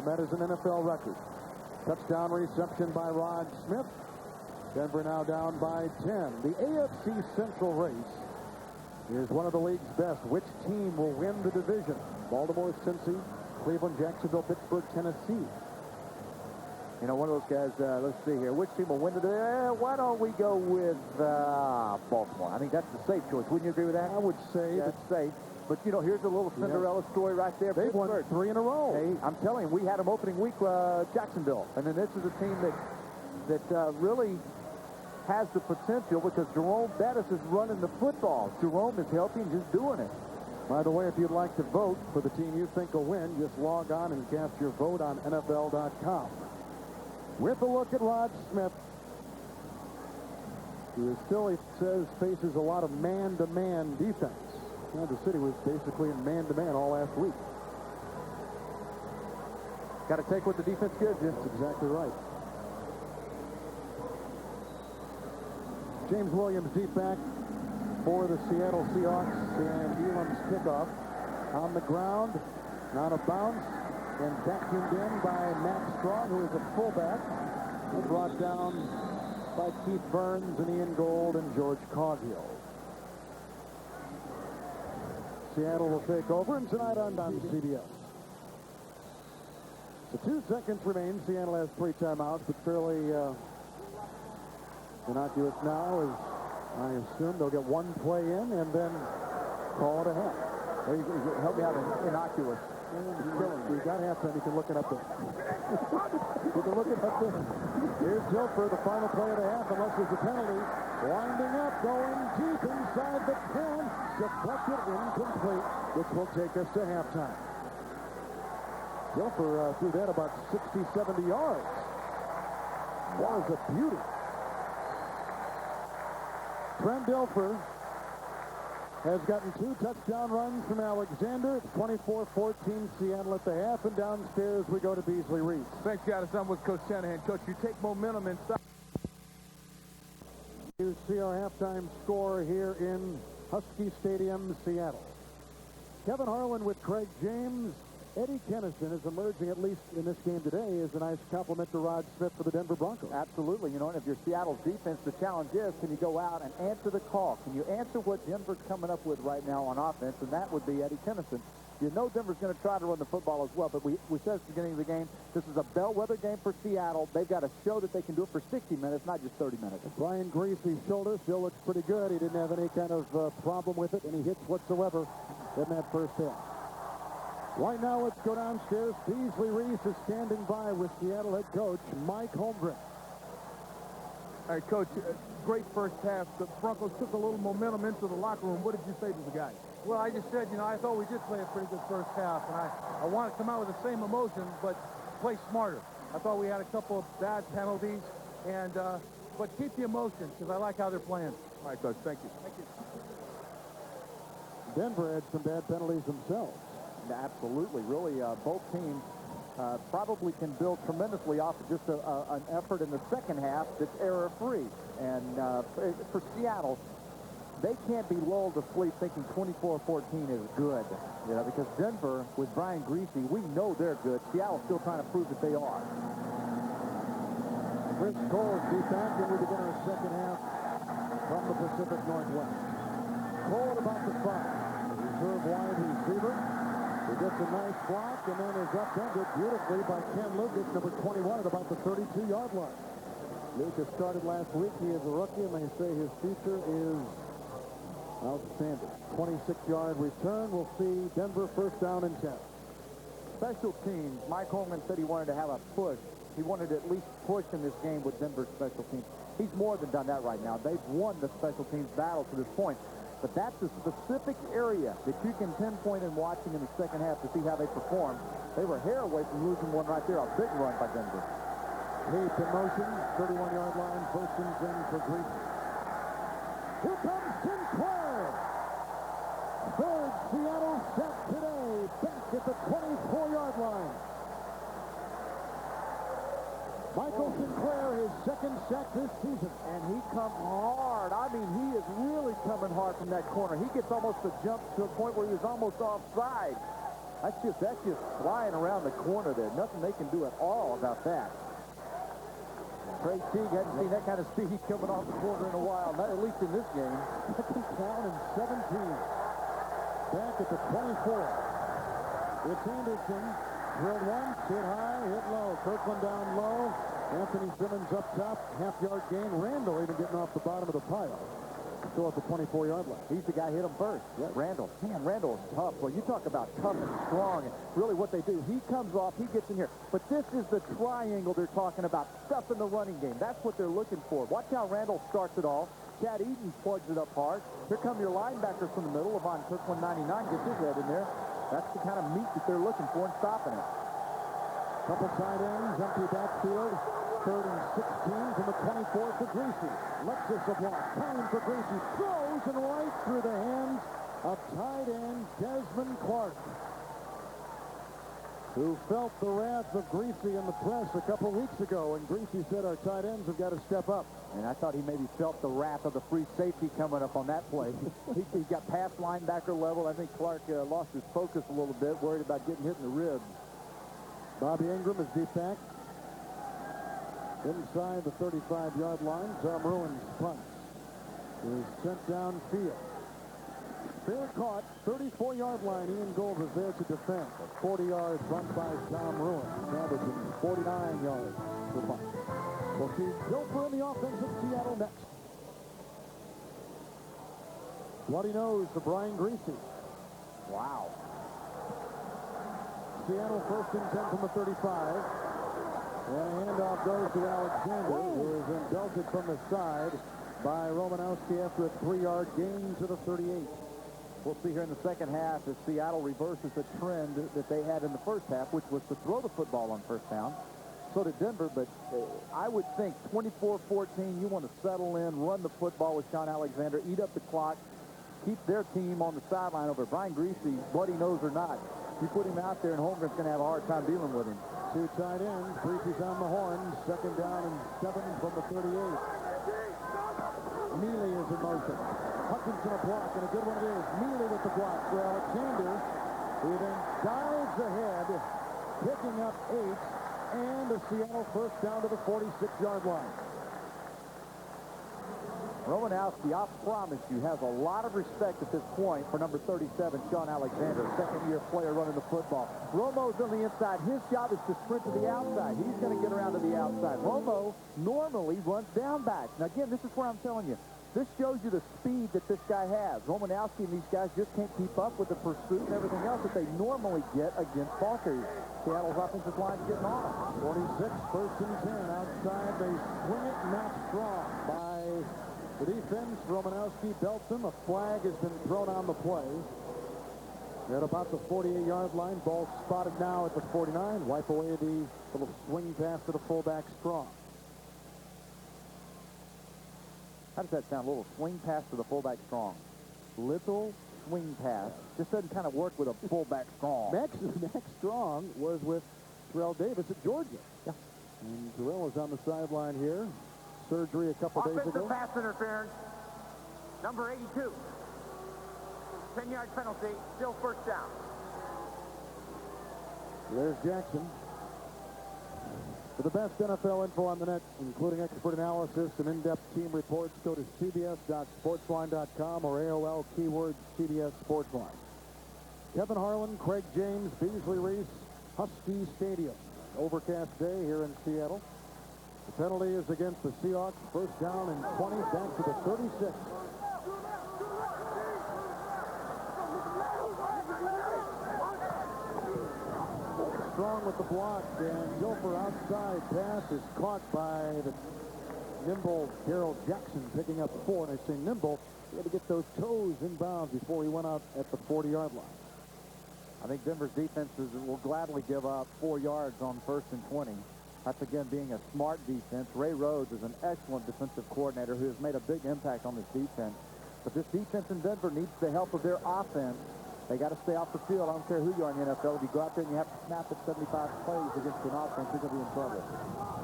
That is an NFL record. Touchdown reception by Rod Smith. Denver now down by 10. The AFC Central race is one of the league's best. Which team will win the division? Baltimore, Cincy, Cleveland, Jacksonville, Pittsburgh, Tennessee. You know, one of those guys, let's see here. Which team will win today? Why don't we go with Baltimore? I think that's the safe choice. Wouldn't you agree with that? I would say that's safe. But, you know, here's a little Cinderella story right there. They've won 3 in a row. Hey, I'm telling you, we had them opening week, Jacksonville. And then this is a team that really has the potential because Jerome Bettis is running the football. Jerome is healthy and just doing it. By the way, if you'd like to vote for the team you think will win, just log on and cast your vote on NFL.com. With a look at Rod Smith, who still, he says, faces a lot of man-to-man defense. Kansas City was basically in man-to-man all last week. Got to take what the defense gives you. That's exactly right. James Williams deep back for the Seattle Seahawks, and Elam's kickoff on the ground, out of bounds, and vacuumed in by Matt Strong, who is a fullback, and brought down by Keith Burns and Ian Gold and George Coghill. Seattle will take over, and tonight on CBS. So 2 seconds remain. Seattle has 3 timeouts, but fairly innocuous now, as I assume they'll get 1 play in and then call it a half. Well, you help me out in innocuous. You got halftime. You can look it up there. You can look it up there. Here's Dilfer, the final play of the half, unless there's a penalty. Winding up, going deep inside the 10. Deflected, incomplete, which will take us to halftime. Dilfer threw that about 60, 70 yards. That was a beauty. Trent Dilfer has gotten 2 touchdown runs from Alexander. It's 24-14 Seattle at the half, and downstairs we go to Beasley Reese. Thanks, guys. I'm with Coach Shanahan. Coach, you take momentum inside. You see our halftime score here in Husky Stadium, Seattle. Kevin Harlan with Craig James. Eddie Kennison is emerging, at least in this game today, as a nice compliment to Rod Smith for the Denver Broncos. Absolutely. You know, and if you're Seattle's defense, the challenge is, can you go out and answer the call? Can you answer what Denver's coming up with right now on offense? And that would be Eddie Kennison. You know Denver's going to try to run the football as well, but we said at the beginning of the game, this is a bellwether game for Seattle. They've got to show that they can do it for 60 minutes, not just 30 minutes. Brian Greasy's shoulder still looks pretty good. He didn't have any kind of problem with it, any hits whatsoever in that first half. Right now, let's go downstairs. Beasley Reese is standing by with Seattle head coach Mike Holmgren. All right, Coach, great first half. The Broncos took a little momentum into the locker room. What did you say to the guys? Well, I just said, you know, I thought we did play a pretty good first half, and I want to come out with the same emotion, but play smarter. I thought we had a couple of bad penalties, and but keep the emotion, because I like how they're playing. All right, Coach, thank you. Thank you. Denver had some bad penalties themselves. Absolutely. Really, both teams probably can build tremendously off of just an effort in the second half that's error-free. And for Seattle, they can't be lulled to sleep thinking 24-14 is good. You know, because Denver, with Brian Greasy, we know they're good. Seattle's still trying to prove that they are. Chris Cole is deep back, and we begin our second half from the Pacific Northwest. Cole at about the 5. Reserve wide receiver. He gets a nice block and then is upended beautifully by Ken Lucas, number 21, at about the 32-yard line. Lucas started last week. He is a rookie, and they say his future is outstanding. 26-yard return. We'll see Denver first down and 10. Special teams. Mike Holmgren said he wanted to have a push. He wanted to at least push in this game with Denver's special teams. He's more than done that right now. They've won the special teams battle to this point. But that's a specific area that you can pinpoint in watching in the second half to see how they perform. They were a hair away from losing one right there. A big run by Denver. Heath in motion, 31-yard line, first and 10 for Greasy. Here comes Sinclair. Third Seattle sack today, back at the 24-yard line. Michael Sinclair, his second sack this season. And he comes hard. I mean, he is really coming hard from that corner. He gets almost a jump to a point where he was almost offside. That's just flying around the corner there. Nothing they can do at all about that. Trey Teague hadn't seen that kind of speed coming off the corner in a while, not at least in this game. Second down and 17. Back at the 24. It's Anderson. Drilled once, hit high, hit low. Kirkland down low. Anthony Simmons up top. Half-yard gain. Randall even getting off the bottom of the pile. Still at the 24-yard line. He's the guy hit him first. Yes. Randall. Man, Randall is tough. Well, you talk about tough and strong. And really what they do, he comes off, he gets in here. But this is the triangle they're talking about. Stuff in the running game. That's what they're looking for. Watch how Randall starts it all. Chad Eaton plugs it up hard. Here come your linebackers from the middle. Levon Kirkland, 99, gets his head in there. That's the kind of meat that they're looking for and stopping it. Couple tight ends, empty backfield. 3rd and 16 from the 24 for Greasy. Lexus a block. Time for Greasy. Throws and right through the hands of tight end Desmond Clark, who felt the wrath of Greasy in the press a couple weeks ago, and Greasy said our tight ends have got to step up. And I thought he maybe felt the wrath of the free safety coming up on that play. he got past linebacker level. I think Clark lost his focus a little bit, worried about getting hit in the ribs. Bobby Ingram is deep back. Inside the 35-yard line, Tom Ruin's punt is sent downfield. Fair caught, 34-yard line. Ian Gold was there to defend. A 40-yard punt by Tom Ruin, averaging 49 yards per punt. We'll see Gilfer in the offense of Seattle next. Bloody nose to Brian Greasy. Wow. Seattle 1st and 10 from the 35. And a handoff goes to Alexander, who is indulged from the side by Romanowski after a 3-yard gain to the 38. We'll see here in the second half as Seattle reverses the trend that they had in the first half, which was to throw the football on first down. So did Denver, but I would think 24-14, you want to settle in, run the football with Sean Alexander, eat up the clock, keep their team on the sideline over Brian Greasy, bloody nose or not. You put him out there, and Holmgren's going to have a hard time dealing with him. 2 tight ends. Greasy's on the horn. 2nd down and 7 from the 38. Mealy is in motion. Hutchinson a block, and a good one it is. Mealy with the block for Alexander, who then dives ahead, picking up 8, and a Seattle first down to the 46-yard line. Romanowski, I promise you, has a lot of respect at this point for number 37, Sean Alexander, second-year player running the football. Romo's on the inside. His job is to sprint to the outside. He's going to get around to the outside. Romo normally runs down back. Now, again, this is where I'm telling you. This shows you the speed that this guy has. Romanowski and these guys just can't keep up with the pursuit and everything else that they normally get against ball carriers. Seattle's offensive line is getting on. 46, 1st and 10. Outside, they swing it, not strong by the defense. Romanowski belts him. A flag has been thrown on the play. At about the 48-yard line. Ball spotted now at the 49. Wipe away the little swing pass to the fullback Strong. How does that sound? A little swing pass to the fullback Strong. Little swing pass. Just doesn't kind of work with a fullback Strong. Max Strong was with Terrell Davis at Georgia. Yeah. And Terrell is on the sideline here. Surgery a couple days ago. Offensive pass interference. Number 82. 10-yard penalty. Still first down. There's Jackson. For the best NFL info on the net, including expert analysis and in-depth team reports, go to cbs.sportsline.com or AOL keyword CBS Sportsline. Kevin Harlan, Craig James, Beasley Reese, Husky Stadium. Overcast day here in Seattle. The penalty is against the Seahawks. First down and 20, back to the 36. Strong with the block, and Gilfer outside pass is caught by the nimble Darrell Jackson, picking up 4. And I say nimble, he had to get those toes in bounds before he went out at the 40-yard line. I think Denver's defenses will gladly give up 4 yards on 1st and 20. That's, again, being a smart defense. Ray Rhodes is an excellent defensive coordinator who has made a big impact on this defense. But this defense in Denver needs the help of their offense. They got to stay off the field. I don't care who you are in the NFL. If you go out there and you have to snap it 75 plays against an offense, you're going to be in trouble.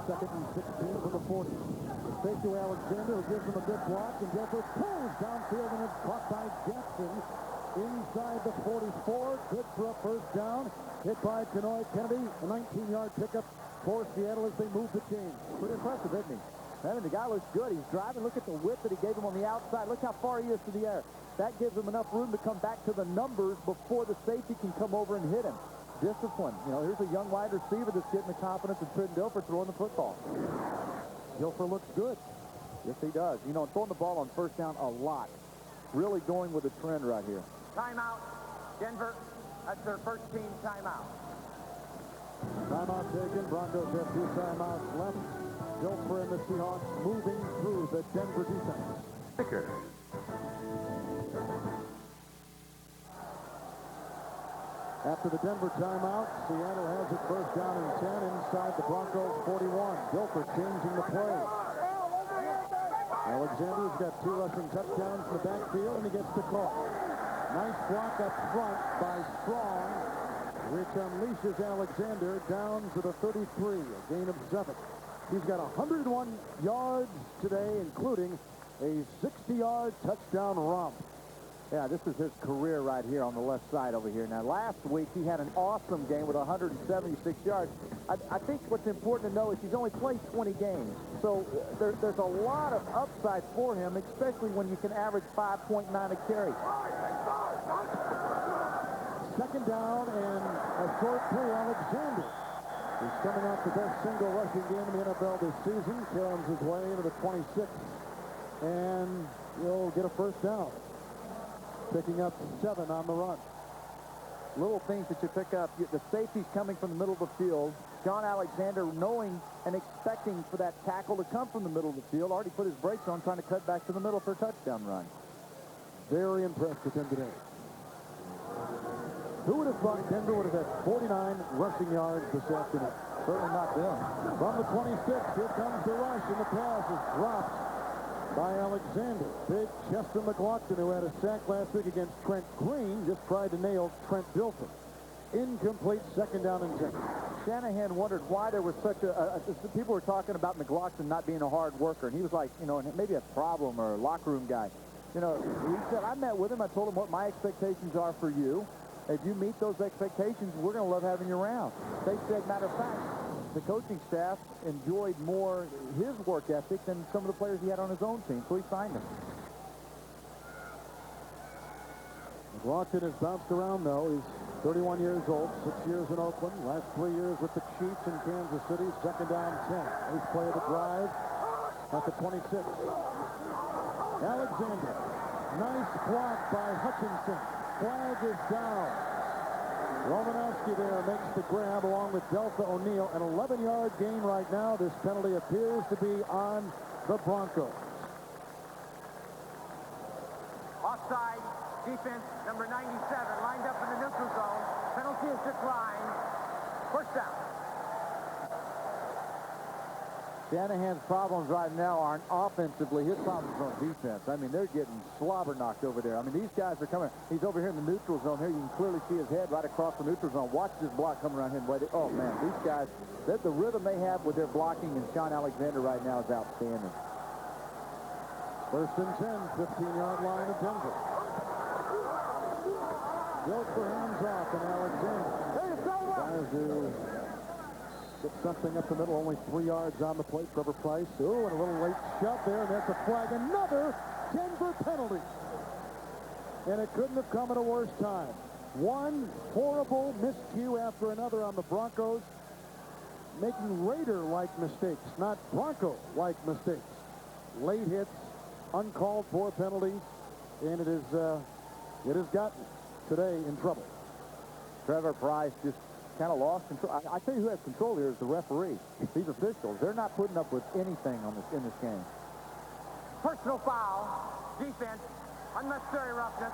2nd and 16 from the 40. The fake to Alexander, who gives him a good block, and Gilfer pulls downfield, and it's caught by Jackson. inside the 44. Good for a first down. Hit by Tanoy Kennedy. A 19-yard pickup for Seattle as they move the chain. Pretty impressive, isn't he? I mean, the guy looks good. He's driving. Look at the width that he gave him on the outside. Look how far he is to the air. That gives him enough room to come back to the numbers before the safety can come over and hit him. Discipline. You know, here's a young wide receiver that's getting the confidence of Trent Dilfer throwing the football. Dilfer looks good. Yes, he does. You know, throwing the ball on first down a lot. Really going with a trend right here. Timeout, Denver. That's their first team timeout. Timeout taken. Broncos have 2 timeouts left. Dilfer and the Seahawks moving through the Denver defense. Kicker. After the Denver timeout, Seattle has it first down and 10 inside the Broncos 41. Dilfer changing the play. Alexander's got 2 rushing touchdowns in the backfield, and he gets the call. Nice block up front by Strong, which unleashes Alexander down to the 33, a gain of 7. He's got 101 yards today, including a 60-yard touchdown romp. Yeah, this is his career right here on the left side over here. Now, last week he had an awesome game with 176 yards. I think what's important to know is he's only played 20 games. So there's a lot of upside for him, especially when you can average 5.9 a carry. Second down and a short play, Alexander. He's coming off the best single rushing game in the NFL this season. Carries his way into the 26. And he'll get a first down. Picking up 7 on the run. Little things that you pick up. The safety's coming from the middle of the field. John Alexander knowing and expecting for that tackle to come from the middle of the field. Already put his brakes on, trying to cut back to the middle for a touchdown run. Very impressed with him today. Who would have thought Denver would have had 49 rushing yards this afternoon? Certainly not them. From the 26, here comes the rush, and the pass is dropped by Alexander. Big Chester McLaughlin, who had a sack last week against Trent Green, just tried to nail Trent Dilfer. Incomplete, second down and 10. Shanahan wondered why there was such people were talking about McLaughlin not being a hard worker, and he was like, you know, maybe a problem or a locker room guy. You know, he said, I met with him. I told him what my expectations are for you. If you meet those expectations, we're going to love having you around. They said, matter of fact, the coaching staff enjoyed more his work ethic than some of the players he had on his own team, so he signed him. McLaughlin has bounced around, though. He's 31 years old, 6 years in Oakland, last 3 years with the Chiefs in Kansas City, second down 10. Ace play of the drive at the 26. Alexander, nice block by Hutchinson. Flag is down. Romanowski there makes the grab along with Delta O'Neal. An 11-yard gain right now. This penalty appears to be on the Broncos. Offside, defense, number 97, lined up in the neutral zone. Penalty is declined. First down. Shanahan's problems right now aren't offensively. His problems are on defense. I mean, they're getting slobber knocked over there. I mean, these guys are coming. He's over here in the neutral zone here. You can clearly see his head right across the neutral zone. Watch this block coming around him. Oh, man, these guys, the rhythm they have with their blocking and Sean Alexander right now is outstanding. First and 10, 15-yard line of Denver. Dilfer hands off, and Alexander tries to get something up the middle, only 3 yards on the plate. Trevor Price. Oh, and a little late shove there, and that's a flag. Another Denver penalty. And it couldn't have come at a worse time. One horrible miscue after another on the Broncos, making Raider-like mistakes, not Bronco-like mistakes. Late hits, uncalled for penalties, and it has gotten today in trouble. Trevor Price just kind of lost control. I tell you who has control here is the referee. These officials, they're not putting up with anything in this game. Personal foul, defense, unnecessary roughness.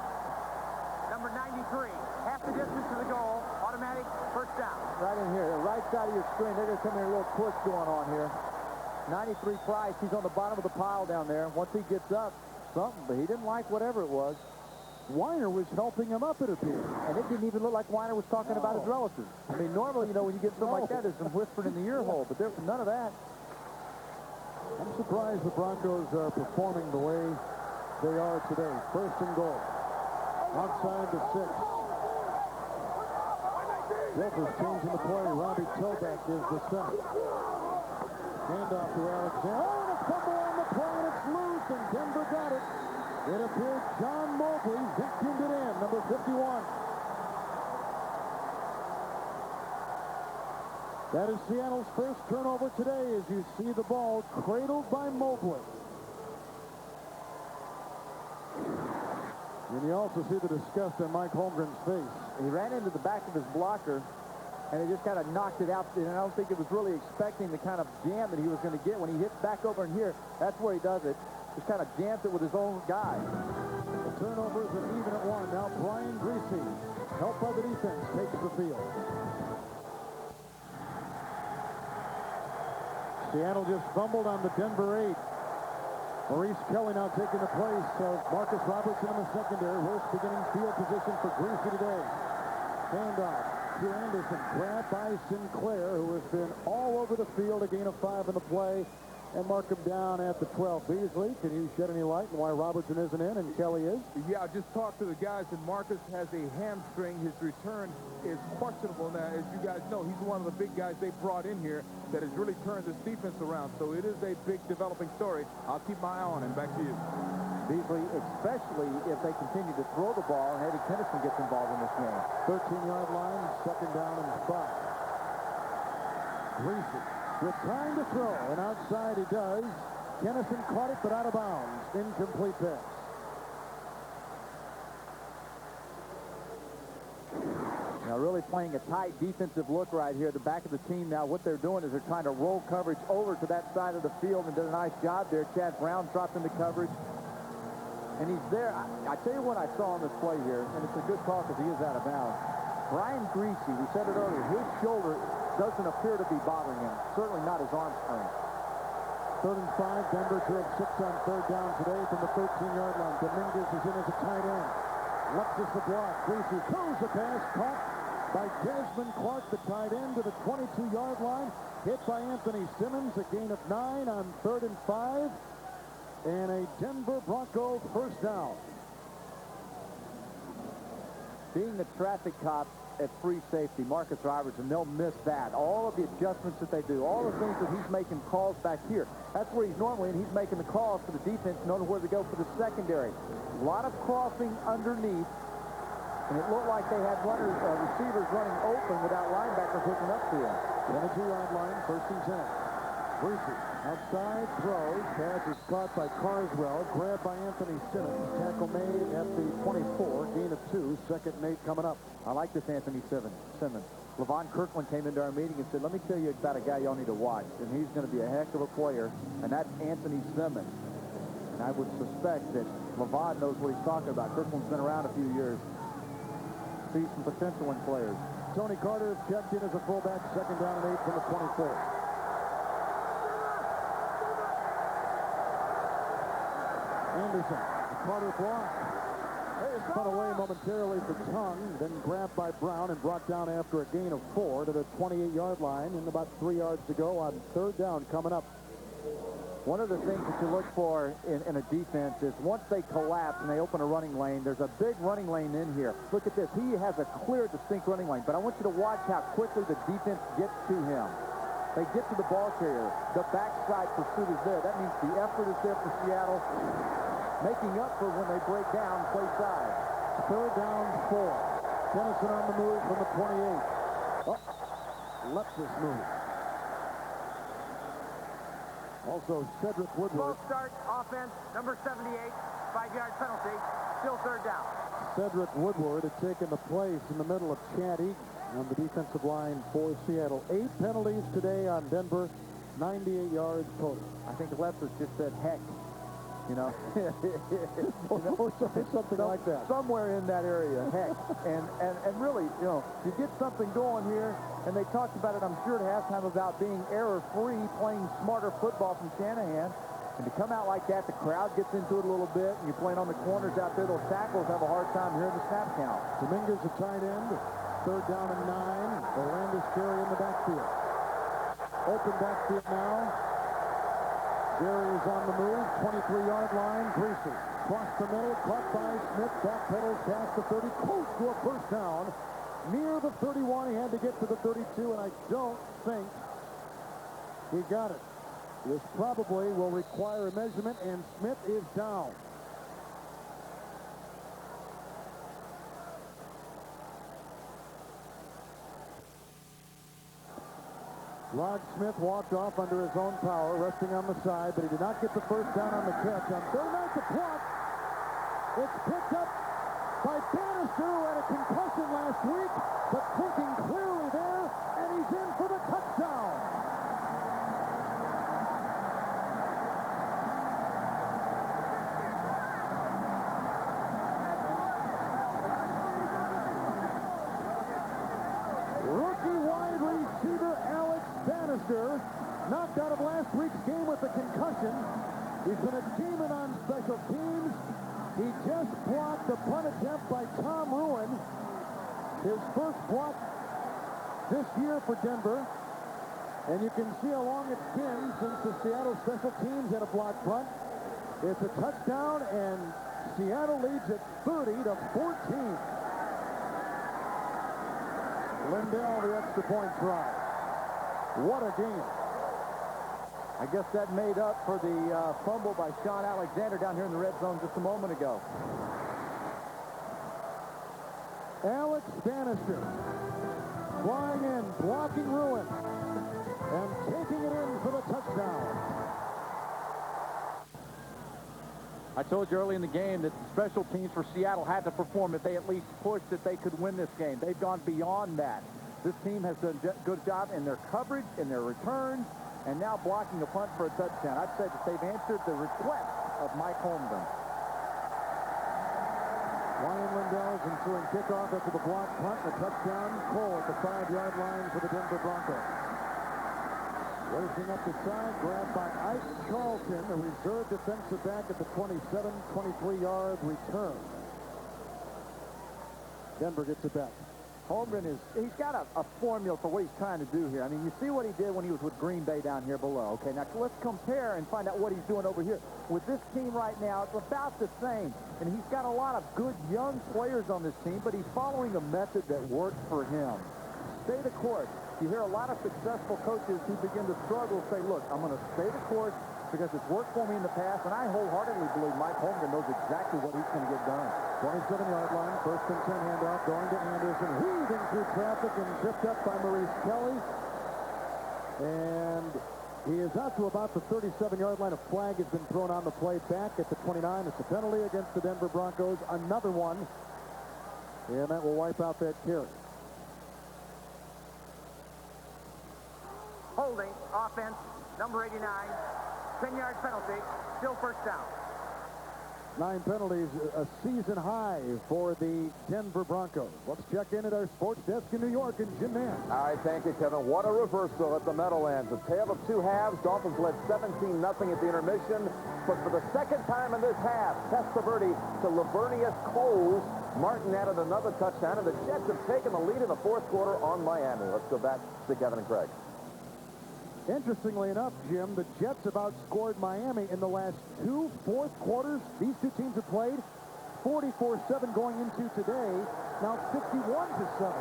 Number 93, half the distance to the goal, automatic first down. Right in here, the right side of your screen, they're going to come in, a little push going on here. 93 Price, he's on the bottom of the pile down there. Once he gets up, something, but he didn't like whatever it was. Weiner was helping him up, it appears. And it didn't even look like Weiner was talking about his relatives. I mean, normally, you know, when you get something like that, there's some whispering in the ear hole, but there's none of that. I'm surprised the Broncos are performing the way they are today. First and goal. Outside the 6. Gophers changing the play. Robbie Toback is the center. Handoff to Alexander. Oh, and a fumble on the play, and it's loose, and Denver got it. It appeared John Mobley vacuumed it in, number 51. That is Seattle's first turnover today as you see the ball cradled by Mobley. And you also see the disgust on Mike Holmgren's face. He ran into the back of his blocker, and he just kind of knocked it out. And I don't think it was really expecting the kind of jam that he was going to get. When he hits back over in here, that's where he does it. Just kind of jams it with his own guy. The turnovers are even at 1. Now Brian Greasy, helped by the defense, takes the field. Seattle just fumbled on the Denver 8. Maurice Kelly now taking the place of Marcus Robertson in the secondary. Worst beginning field position for Greasy today. Handoff to Anderson. Grabbed by Sinclair, who has been all over the field. A gain of 5 in the play. And mark him down at the 12. Beasley, can you shed any light on why Robertson isn't in and Kelly is? Yeah, I just talked to the guys, and Marcus has a hamstring. His return is questionable. Now, as you guys know, he's one of the big guys they brought in here that has really turned this defense around. So it is a big developing story. I'll keep my eye on him. Back to you. Beasley, especially if they continue to throw the ball and Eddie Kennison gets involved in this game. 13-yard line, second down and 5. Greasy with time to throw, and outside he does. Kennison caught it, but out of bounds. Incomplete pass. Now really playing a tight defensive look right here. The back of the team now, what they're doing is they're trying to roll coverage over to that side of the field and did a nice job there. Chad Brown dropped into coverage. And he's there. I tell you what I saw on this play here, and it's a good call because he is out of bounds. Brian Greasy, we said it earlier, his shoulder doesn't appear to be bothering him. Certainly not his arm strength. 3rd and 5. Denver drove 6 on 3rd down today from the 13-yard line. Dominguez is in as a tight end. Lexus the block. Greasy throws the pass. Caught by Desmond Clark, the tight end, to the 22-yard line. Hit by Anthony Simmons. A gain of 9 on 3rd and 5. And a Denver Bronco first down. Being the traffic cop at free safety, Marcus Robertson, they'll miss that. All of the adjustments that they do, all the things that he's making calls back here. That's where he's normally, and he's making the calls for the defense, knowing where to go for the secondary. A lot of crossing underneath, and it looked like they had receivers running open without linebackers hooking up to him. 22-yard line, 1st and 10. Greasy outside throws. Pass is caught by Carswell. Grabbed by Anthony Simmons. Tackle made at the 24. Gain of 2. 2nd and 8 coming up. I like this Anthony Simmons. Levon Kirkland came into our meeting and said, let me tell you about a guy y'all need to watch. And he's going to be a heck of a player. And that's Anthony Simmons. And I would suspect that Levon knows what he's talking about. Kirkland's been around a few years. See some potential in players. Tony Carter checked in as a fullback. 2nd down and 8 from the 24. Anderson, Carter block. Spun away momentarily for Tongue, then grabbed by Brown and brought down after a gain of 4 to the 28-yard line, and about 3 yards to go on 3rd down coming up. One of the things that you look for in a defense is once they collapse and they open a running lane, there's a big running lane in here. Look at this. He has a clear, distinct running lane, but I want you to watch how quickly the defense gets to him. They get to the ball carrier. The backside pursuit is there. That means the effort is there for Seattle, making up for when they break down and play side. 3rd down, 4. Kennison on the move from the 28. Oh, left this move. Also, Cedric Woodward. Slow start, offense, number 78, 5-yard penalty, still 3rd down. Cedric Woodward had taken the place in the middle of Chad Eaton on the defensive line for Seattle. 8 penalties today on Denver, 98 yards total. I think Leftis just said heck. You know, or something like that. Somewhere in that area, heck. And really, you know, you get something going here, and they talked about it, I'm sure, at halftime about being error-free, playing smarter football from Shanahan. And to come out like that, the crowd gets into it a little bit, and you're playing on the corners out there, those tackles have a hard time hearing the snap count. Dominguez, a tight end, 3rd down and 9. The Landis carry in the backfield. Open backfield now. Gary is on the move, 23-yard line. Greasy across the middle, caught by Smith, backpedals past the 30, close to a first down. Near the 31, he had to get to the 32, and I don't think he got it. This probably will require a measurement, and Smith is down. Rod Smith walked off under his own power, resting on the side, but he did not get the first down on the catch. On third down, the block. It's picked up by Bannister, who had a concussion last week, but thinking clearly there, and he's in for the touchdown. Rookie wide receiver Alex Bannister, knocked out of last week's game with a concussion. He's been a demon on special teams. He just blocked the punt attempt by Tom Ruin. His first block this year for Denver. And you can see how long it's been since the Seattle special teams had a block punt. It's a touchdown, and Seattle leads at 30 to 14. Lindell, the extra point try. What a game. I guess that made up for the fumble by Sean Alexander down here in the red zone just a moment ago. Alex Bannister flying in, blocking Ruin, and taking it in for the touchdown. I told you early in the game that the special teams for Seattle had to perform if they at least pushed that they could win this game. They've gone beyond that. This team has done a good job in their coverage, in their returns, and now blocking a punt for a touchdown. I've said that they've answered the request of Mike Holmgren. Ryan Lindell is ensuing kickoff after the block punt. The touchdown. Cole at the 5-yard line for the Denver Broncos. Racing up the side, grabbed by Ike Charlton, the reserve defensive back at the 27, 23-yard return. Denver gets it back. Holmgren he's got a formula for what he's trying to do here. I mean, you see what he did when he was with Green Bay down here below. Okay, now let's compare and find out what he's doing over here. With this team right now, it's about the same. And he's got a lot of good young players on this team, but he's following a method that worked for him. Stay the course. You hear a lot of successful coaches who begin to struggle say, look, I'm going to stay the course because it's worked for me in the past, and I wholeheartedly believe Mike Holmgren knows exactly what he's going to get done. 27-yard line, first and 10 handoff, going to Anderson, weaving through traffic and tripped up by Maurice Kelly. And he is out to about the 37-yard line. A flag has been thrown on the play back at the 29. It's a penalty against the Denver Broncos. Another one. And that will wipe out that carry. Holding, offense, number 89. 10-yard penalty, still first down. 9 penalties, a season high for the Denver Broncos. Let's check in at our sports desk in New York and Jim Nance. All right, thank you, Kevin. What a reversal at the Meadowlands. A tale of two halves. Dolphins led 17-0 at the intermission. But for the second time in this half, Testaverde to Lavernius Coles. Martin added another touchdown, and the Jets have taken the lead in the fourth quarter on Miami. Let's go back to Kevin and Craig. Interestingly enough, Jim, the Jets have outscored Miami in the last 2 fourth quarters. These two teams have played 44-7 going into today. Now 51-7.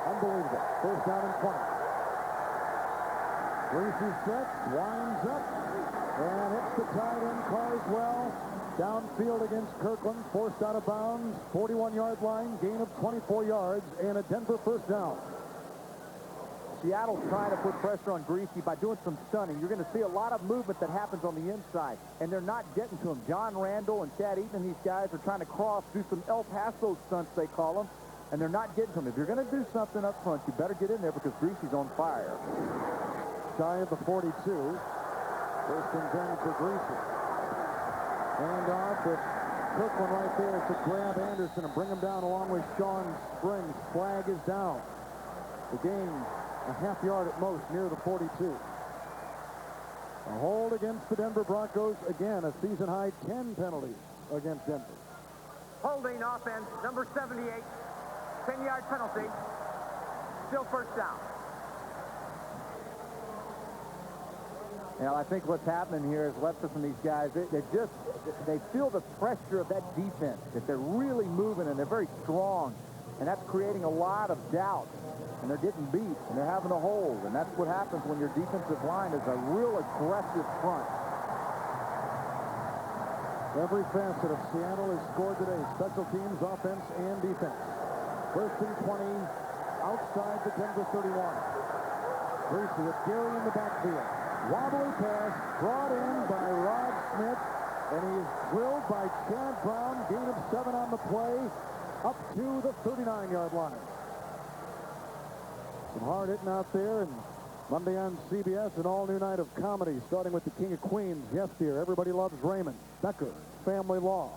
Unbelievable. First down and 20. Greasy set, winds up, and hits the tight end Carswell. Downfield against Kirkland, forced out of bounds. 41-yard line, gain of 24 yards, and a Denver first down. Seattle's trying to put pressure on Greasy by doing some stunning. You're going to see a lot of movement that happens on the inside, and they're not getting to him. John Randall and Chad Eaton and these guys are trying to cross, do some El Paso stunts, they call them, and they're not getting to him. If you're going to do something up front, you better get in there because Greasy's on fire. Shy of the 42. First and 10 for Greasy. Hand off with Kirkland right there to grab Anderson and bring him down along with Sean Springs. Flag is down. The game a half yard at most near the 42. A hold against the Denver Broncos. Again, a season-high 10 penalties against Denver. Holding offense, number 78. 10-yard penalty. Still first down. Yeah, I think what's happening here is Leftis and these guys, they feel the pressure of that defense, that they're really moving and they're very strong. And that's creating a lot of doubt. And they're getting beat and they're having a hold. And that's what happens when your defensive line is a real aggressive front. Every facet of Seattle has scored today. Special teams, offense, and defense. First and 20 outside the Denver 31. Greasy with Gary in the backfield. Wobbly pass brought in by Rod Smith, and he's drilled by Chad Brown. Gain of 7 on the play, up to the 39-yard line. Some hard hitting out there, and Monday on CBS, an all-new night of comedy, starting with the King of Queens. Yes, dear, Everybody Loves Raymond. Becker, Family Law.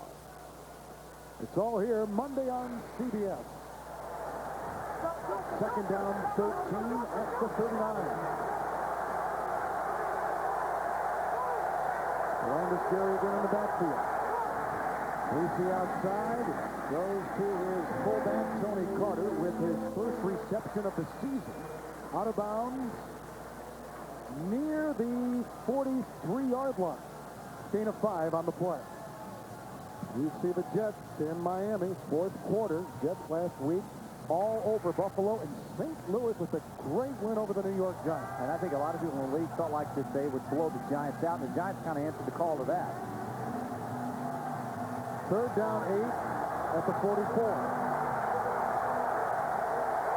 It's all here Monday on CBS. Second down, 13 at the 39. Landis Gary again in the backfield. Greasy outside, goes to his fullback, Tony Carter, with his first reception of the season. Out of bounds near the 43-yard line. Gain of 5 on the play. You see the Jets in Miami, fourth quarter. Jets last week all over Buffalo, and St. Louis with a great win over the New York Giants. And I think a lot of people in the league felt like that they would blow the Giants out, and the Giants kind of answered the call to that. Third down, 8 at the 44.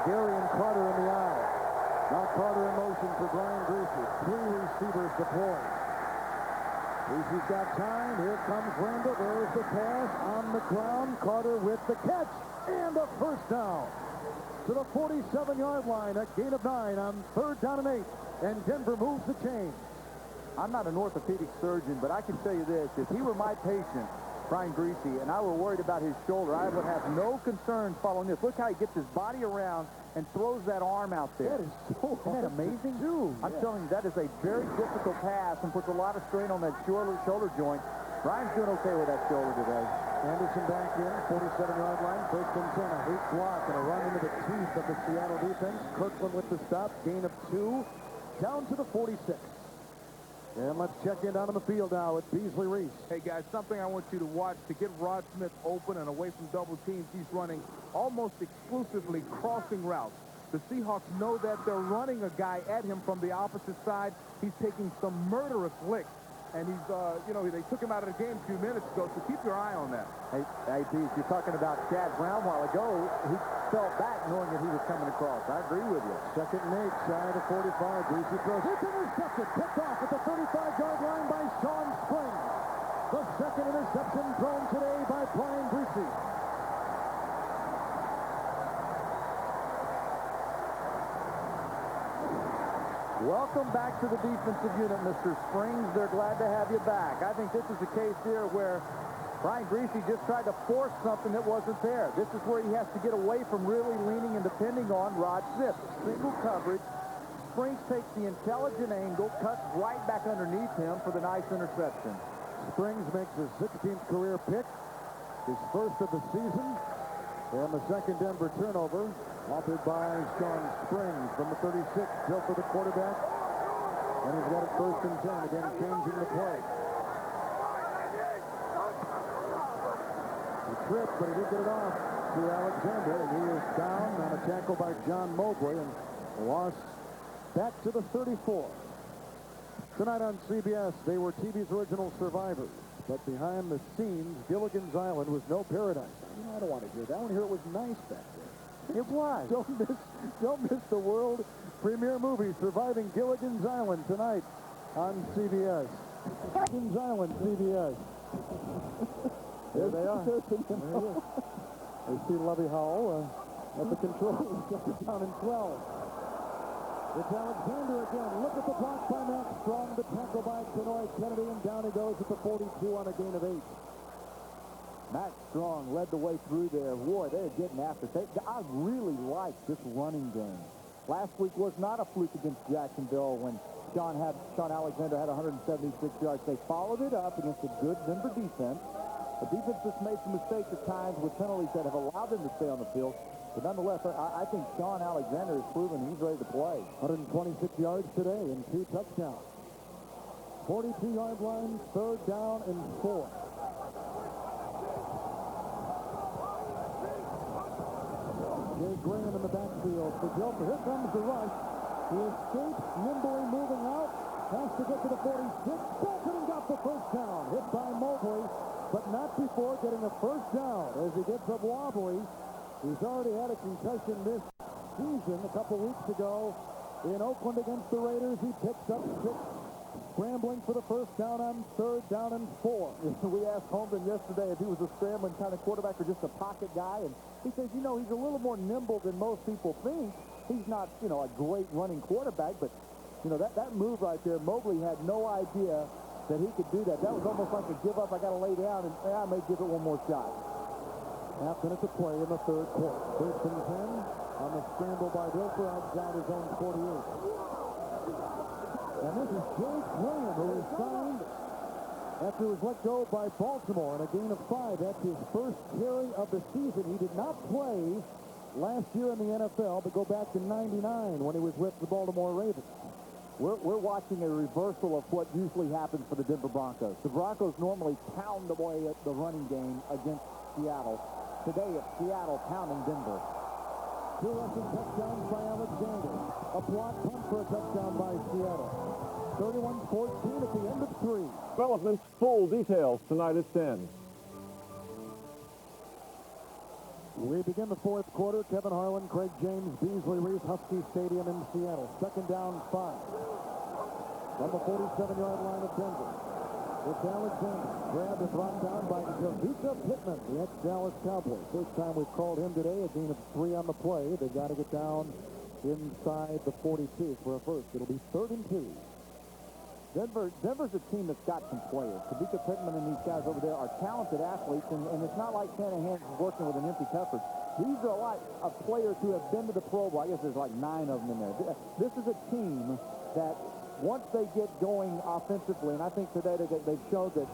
Gary and Carter in the eye. Now Carter in motion for Brian Greasy. 3 receivers deployed. Greasy's got time. Here comes Randall. There's the pass on the ground. Carter with the catch. And a first down to the 47-yard line. A gain of 9 on third down and 8. And Denver moves the chains. I'm not an orthopedic surgeon, but I can tell you this. If he were my patient, Brian Greasy, and I were worried about his shoulder, I would have no concerns following this. Look how he gets his body around and throws that arm out there. That is so Isn't that amazing? I'm Yeah. telling you, that is a very difficult pass and puts a lot of strain on that shoulder joint. Brian's doing okay with that shoulder today. Anderson back in, 47-yard line, first and 10, a hate block and a run into the teeth of the Seattle defense. Kirkland with the stop, gain of 2, down to the 46. And let's check in down on the field now with Beasley Reese. Hey, guys, something I want you to watch to get Rod Smith open and away from double teams. He's running almost exclusively crossing routes. The Seahawks know that they're running a guy at him from the opposite side. He's taking some murderous licks. And he's, they took him out of the game a few minutes ago, so keep your eye on that. Hey, Bees, you're talking about Chad Brown a while ago. He fell back knowing that he was coming across. I agree with you. Second and 8, shy of the 45. Greasy throws. It's intercepted. Picked off at the 35-yard line by Sean Springs. The second interception thrown today by Brian Greasy. Welcome back to the defensive unit, Mr. Springs. They're glad to have you back. I think this is a case here where Brian Greasy just tried to force something that wasn't there. This is where he has to get away from really leaning and depending on Rod Smith. Single coverage. Springs takes the intelligent angle, cuts right back underneath him for the nice interception. Springs makes his 16th career pick, his first of the season, and the second Denver turnover, authored by Sean Springs from the 36, built for the quarterback, and he's got it first and 10, again changing the play. He tripped, but he did get it off to Alexander, and he is down on a tackle by John Mobley, and lost back to the 34. Tonight on CBS, they were TV's original survivors. But behind the scenes, Gilligan's Island was no paradise. I don't want to hear that. I want to hear it was nice back there. It was. Don't miss the world premiere movie, Surviving Gilligan's Island, tonight on CBS. Gilligan's Island, CBS. There they are. They see Lovey Howell at the controls down in 12. It's Alexander again. Look at the block by Max Strong. The tackle by Kenoy Kennedy, and down he goes at the 42 on a gain of 8. Max Strong led the way through there. Boy, they're getting after it. I really like this running game. Last week was not a fluke against Jacksonville when Sean Alexander had 176 yards. They followed it up against a good Denver defense. The defense just made some mistakes at times with penalties that have allowed them to stay on the field. But nonetheless, I think Sean Alexander has proven he's ready to play. 126 yards today and 2 touchdowns. 42-yard line, 3rd down and 4. Jay Graham in the backfield for Dilfer. Here comes the rush. He escapes, nimbly moving out. Has to get to the 46. Belton got the first down. Hit by Mobley, but not before getting a first down. As he gets up wobbly, he's already had a concussion this season. A couple weeks ago in Oakland against the Raiders, he picks up 6. Scrambling for the first down on 3rd down and 4. We asked Holmgren yesterday if he was a scrambling kind of quarterback or just a pocket guy, and he says, you know, he's a little more nimble than most people think. He's not, you know, a great running quarterback, but, you know, that move right there, Mobley had no idea that he could do that. That was almost like a give up, I got to lay down, and I may give it one more shot. Half minute to play in the 3rd quarter. 1st and 10 on the scramble by Dilfer outside his own 48. And this is Jake Graham, who was signed after he was let go by Baltimore in a gain of 5. That's his first carry of the season. He did not play last year in the NFL, but go back to 99 when he was with the Baltimore Ravens. We're watching a reversal of what usually happens for the Denver Broncos. The Broncos normally pound away at the running game against Seattle. Today, it's Seattle pounding Denver. 2 rushing touchdowns by Alexander. A block punt for a touchdown by Seattle. 31-14 at the end of 3. Development's full details tonight at 10. We begin the 4th quarter. Kevin Harlan, Craig James, Beasley Reese, Husky Stadium in Seattle. 2nd down, 5. From the 47-yard line of Denver. It's Alexander. Grabbed and brought down by Javita Pittman, the ex-Dallas Cowboy. First time we've called him today. A gain of 3 on the play. They've got to get down inside the 42 for a first. It'll be 3rd and 2. Denver's a team that's got some players. Javita Pittman and these guys over there are talented athletes, and it's not like Shanahan's working with an empty cupboard. These are a lot of players who have been to the Pro Bowl. I guess there's like 9 of them in there. This is a team that once they get going offensively, and I think today they've showed that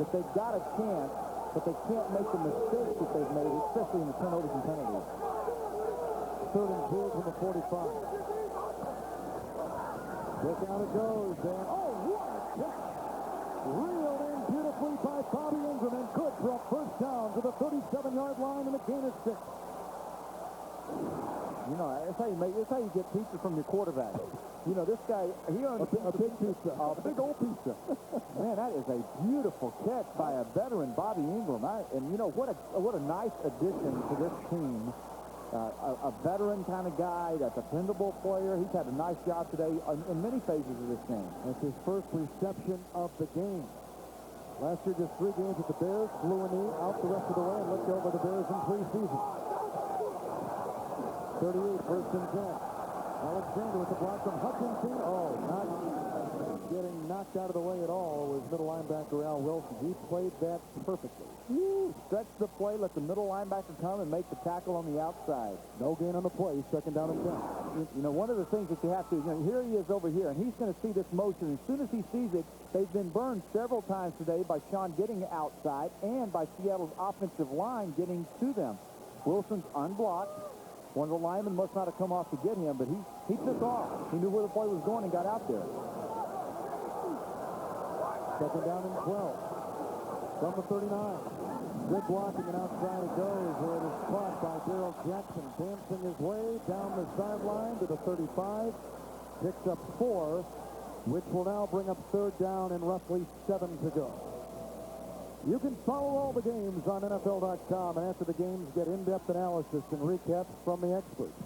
they've got a chance, but they can't make the mistakes that they've made, especially in the turnovers and penalties. 3rd and 2 from the 45. Look out it goes, and oh, what a catch! Reeled in beautifully by Bobby Ingram, and good for a first down to the 37-yard line, and a gain of 6. You know, that's how you get pizza from your quarterback. You know, this guy, he earned a big pizza. A big old pizza. Man, that is a beautiful catch by a veteran, Bobby Ingram. And you know, what a nice addition to this team. A veteran kind of guy, a dependable player. He's had a nice job today in many phases of this game. That's his first reception of the game. Last year, just 3 games with the Bears. Blew a knee out the rest of the way and looked over the Bears in 3 seasons. 38, 1st and 10. Alexander with the block from Hutchinson. Oh, not getting knocked out of the way at all was middle linebacker Al Wilson. He played that perfectly. Stretch the play, let the middle linebacker come and make the tackle on the outside. No gain on the play, 2nd down and 10. You know, one of the things that you have to, you know, here he is over here, and he's going to see this motion. As soon as he sees it, they've been burned several times today by Sean getting outside and by Seattle's offensive line getting to them. Wilson's unblocked. One of the linemen must not have come off to get him, but he took off. He knew where the play was going and got out there. 2nd down and 12. From the 39. Good blocking, and outside it goes, where it is caught by Darrell Jackson, dancing his way down the sideline to the 35. Picks up 4, which will now bring up 3rd down and roughly 7 to go. You can follow all the games on NFL.com, and after the games, get in-depth analysis and recaps from the experts.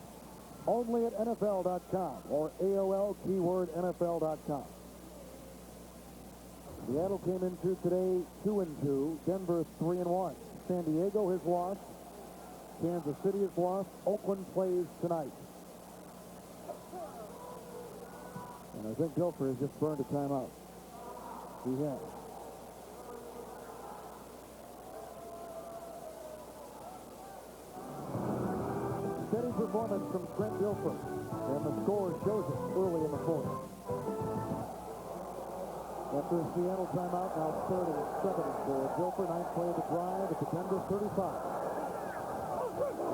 Only at NFL.com or AOL keyword NFL.com. Seattle came into today 2-2. Denver 3-1. San Diego has lost. Kansas City has lost. Oakland plays tonight. And I think Dilfer has just burned a timeout. He has. Steady performance from Trent Dilfer. And the score shows it early in the 4th. After a Seattle timeout, now 3rd and 7 for Dilfer. 9th play of the drive at the Denver 35.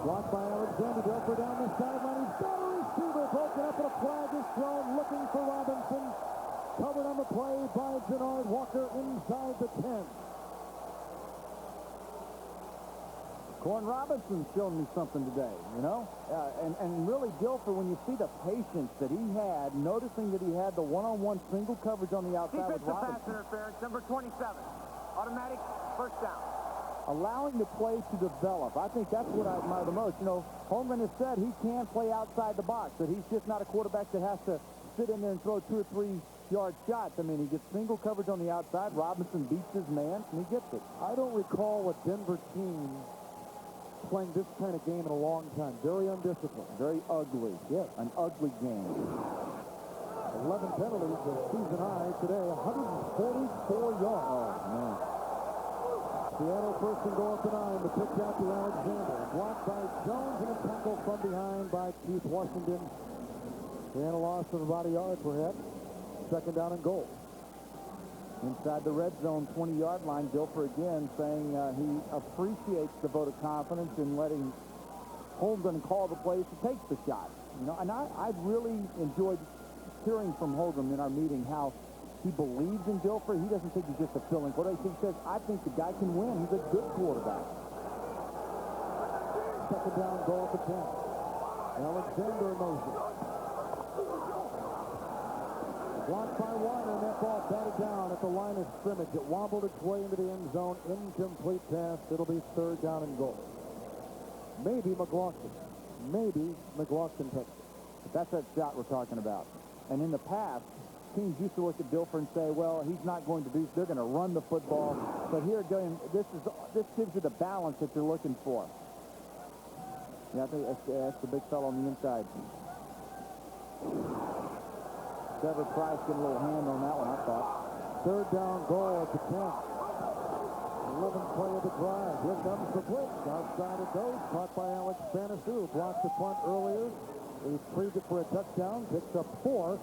Blocked by Alexander. Dilfer down the sideline. He's got a receiver broken up, and a flag is thrown looking for Robinson. covered on the play by Jannard Walker inside the 10. Corn Robinson's shown me something today, you know? And really, Dilfer, when you see the patience that he had, noticing that he had the one-on-one single coverage on the outside with Defensive pass Robinson. interference, number 27. Automatic first down. Allowing the play to develop. I think that's what I admire the most. You know, Holmgren has said he can play outside the box, that he's just not a quarterback that has to sit in there and throw 2 or 3 yard shots. I mean, he gets single coverage on the outside. Robinson beats his man, and he gets it. I don't recall a Denver team playing this kind of game in a long time. Very undisciplined. Very ugly. Yes. An ugly game. 11 penalties, a season high today, 144 yards. Oh, man. Seattle first and goal at the 9. The pitch out to Alexander. Blocked by Jones and a tackle from behind by Keith Washington. And a loss of about a yard per head. Second down and goal. Inside the red zone 20-yard line, Dilfer again saying he appreciates the vote of confidence in letting Holmgren call the plays to take the shot. You know, and I really enjoyed hearing from Holmgren in our meeting how he believes in Dilfer. He doesn't think he's just a filling quarterback. He says, I think the guy can win. He's a good quarterback. Second down, goal at the 10. Alexander in motion. Blocked by one, and that ball batted down at the line of scrimmage. It wobbled its way into the end zone. Incomplete pass. It'll be third down and goal. Maybe McLaughlin. Maybe McLaughlin touched it. But that's that shot we're talking about. And in the past, teams used to look at Dilfer and say, well, he's not going to do, they're going to run the football. But here again, this gives you the balance that you're looking for. Yeah, I think that's the big fellow on the inside. Trevor Price getting a little hand on that one, I thought. Third down goal at the 10. 11th play of the drive. Here comes the blitz. Outside it goes. Caught by Alex Bannister, who blocked the punt earlier. He retrieved it for a touchdown. Picks up 4.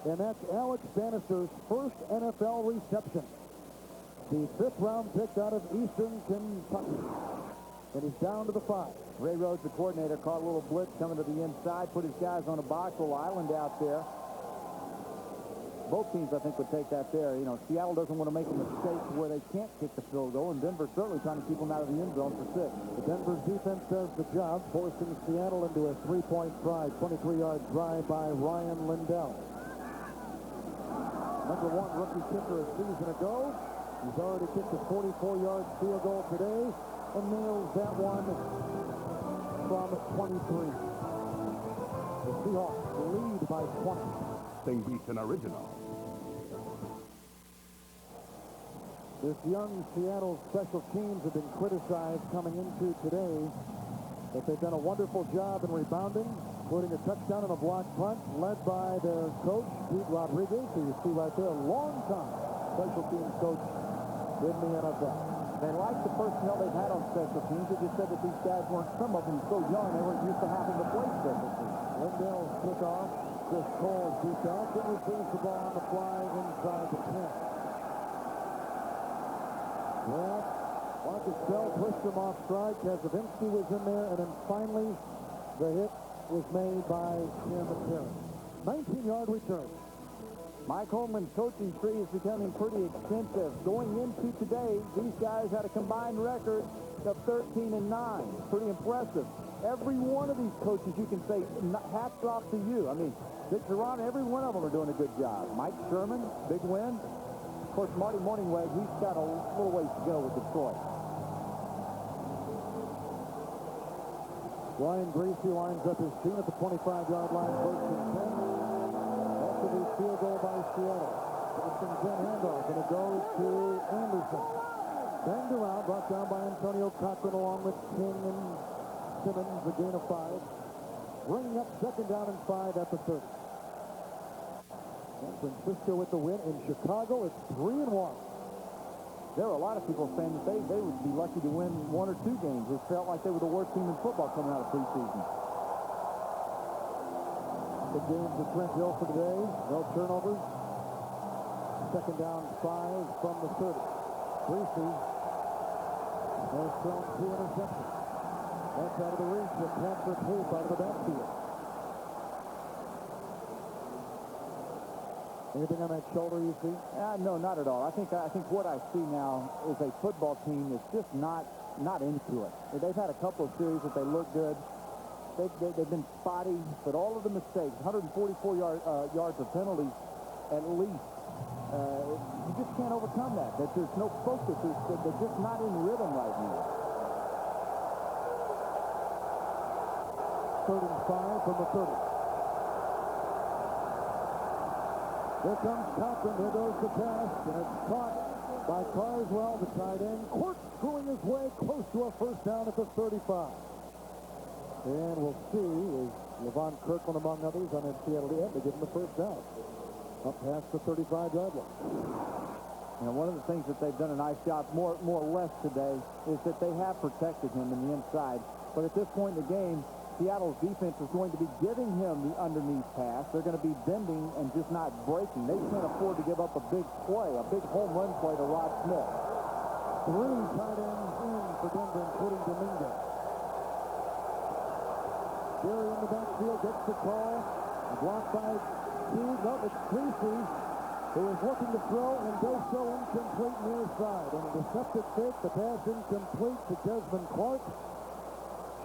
And that's Alex Bannister's first NFL reception. The 5th round pick out of Eastern Kentucky. And he's down to the 5. Ray Rhodes, the coordinator, caught a little blitz coming to the inside, put his guys on a box, little island out there. Both teams, I think, would take that there. You know, Seattle doesn't want to make a mistake where they can't kick the field goal, and Denver's certainly trying to keep them out of the end zone for 6. The Denver's defense does the job, forcing Seattle into a 3-point drive, 23-yard drive by Ryan Lindell. Number 1 rookie kicker a season ago. He's already kicked a 44-yard field goal today and nails that one from 23. The Seahawks lead by 20. St. Beaton original. This young Seattle special teams have been criticized coming into today, but they've done a wonderful job in rebounding, including a touchdown and a blocked punt, led by their coach, Pete Rodriguez, who you see right there, a long-time special teams coach in the NFL. They like the personnel they've had on special teams. They just said that these guys weren't, some of them so young, they weren't used to having to play special teams. Lindell's kickoff, Chris Cole's deep out, then receives the ball on the fly inside the 10. Well, Marcus Bell pushed him off stride. Kazavinsky was in there, and then finally the hit was made by Tim Terry. 19-yard return. Mike Holmgren's coaching tree is becoming pretty extensive. Going into today, these guys had a combined record of 13-9. Pretty impressive. Every one of these coaches, you can say, hats off to you. I mean, Dick Geron, every one of them are doing a good job. Mike Sherman, big win. Of course, Marty Morningweg, he's got a little ways to go with Detroit. Ryan Gracie lines up his team at the 25-yard line, first and 10. After the field goal by Seattle. First and 10 handoff, and it goes to Anderson. Banged around, brought down by Antonio Cochran along with King and Simmons, a gain of 5. Bringing up second down and 5 at the 30. San Francisco with the win. In Chicago, it's 3-1. There are a lot of people saying that they would be lucky to win 1 or 2 games. It felt like they were the worst team in football coming out of preseason. Good game for Trent Hill for today. No turnovers. Second down 5 from the 30. Greasy has thrown 2 interceptions. That's out of the reach of Patrick Hope out of the backfield. Anything on that shoulder you see? No, not at all. I think what I see now is a football team that's just not into it. They've had a couple of series that they look good. They've been spotty, but all of the mistakes, 144 yards of penalties at least, you just can't overcome that. There's no focus. They're just not in rhythm right now. 3rd and 5 from the 30. Here comes Cochran. Here goes the pass, and it's caught by Carswell, the tight end, corkscrewing his way close to a first down at the 35. And we'll see, is Levon Kirkland, among others, on that Seattle end to give him the first down. Up past the 35-yard line. One of the things that they've done a nice job, more or less today, is that they have protected him in the inside. But at this point in the game, Seattle's defense is going to be giving him the underneath pass. They're going to be bending and just not breaking. They can't afford to give up a big play, a big home run play to Rod Smith. 3 tight ends in for Denver, including Dominguez. Jerry in the backfield gets the call. A block by Steve. No, it's Greasy, who is looking to throw and does so incomplete near side. On a deceptive fake, the pass incomplete to Desmond Clark.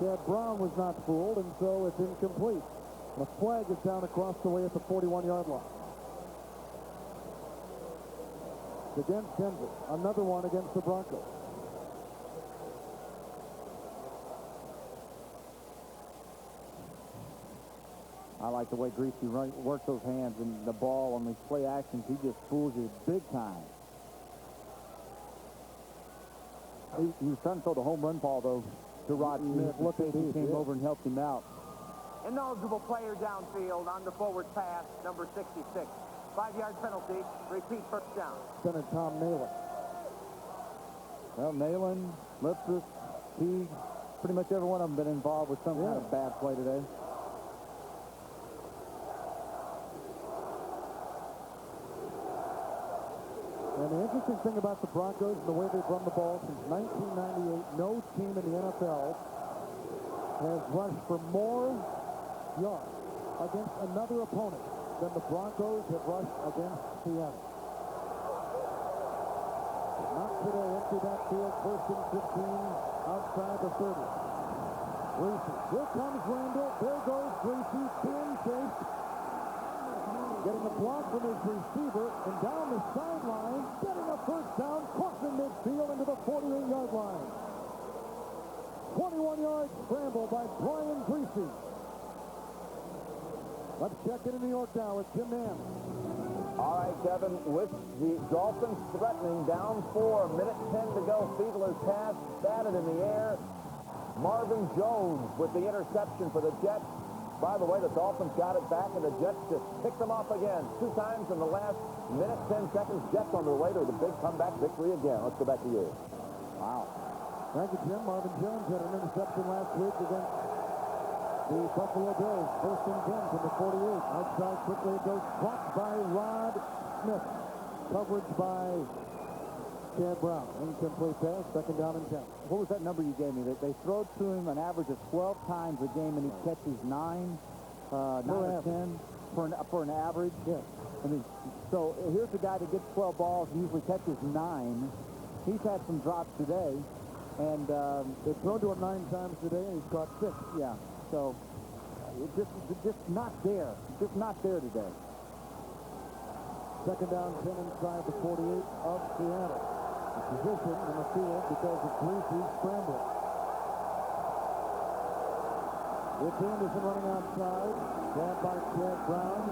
Chad Brown was not fooled, and so it's incomplete. The flag is down across the way at the 41-yard line. It's against Denver. Another one against the Broncos. I like the way Greasy works those hands and the ball on these play actions. He just fools you big time. He was trying to throw the home run ball, though, to Rod Smith. Look, he came over and helped him out. Ineligible player downfield on the forward pass, number 66. 5-yard penalty. Repeat first down. Center Tom Nalen. Well, Nalen, Lipsis, Teague, pretty much every one of them been involved with some kind of bad play today. And the interesting thing about the Broncos and the way they've run the ball since 1998, no team in the NFL has rushed for more yards against another opponent than the Broncos have rushed against Seattle. Not today. Empty backfield, 1st and 15 outside the 30. Greasy. Here comes Randall. There goes Greasy. Being chased. Getting a block from his receiver and down the sideline, getting a first down, crossing midfield into the 48-yard line. 21-yard scramble by Brian Greasy. Let's check in New York now with Jim Nance. All right, Kevin, with the Dolphins threatening down 4, minute 10 to go. Fiedler's pass batted in the air. Marvin Jones with the interception for the Jets. By the way, the Dolphins got it back, and the Jets just picked them off again. 2 times in the last minute, 10 seconds. Jets on their way to the big comeback victory again. Let's go back to you. Wow. Thank you, Jim. Marvin Jones had an interception last week against the Buffalo Bills. 1st and 10 from the 48. Outside quickly it goes. Blocked by Rod Smith. Coverage by Chad Brown. Incomplete pass. 2nd down and 10. What was that number you gave me? They throw to him an average of 12 times a game, and he catches 9 or 10 for an average. Yes. I mean, so here's a guy that gets 12 balls and usually catches 9. He's had some drops today, and they've thrown to him 9 times today, and he's caught 6. Yeah. So it's just not there. Just not there today. 2nd down, 10 inside the 48 of Seattle. Position in the field because of Greasy's scramble. It's Anderson running outside. Grabbed by Chad Brown.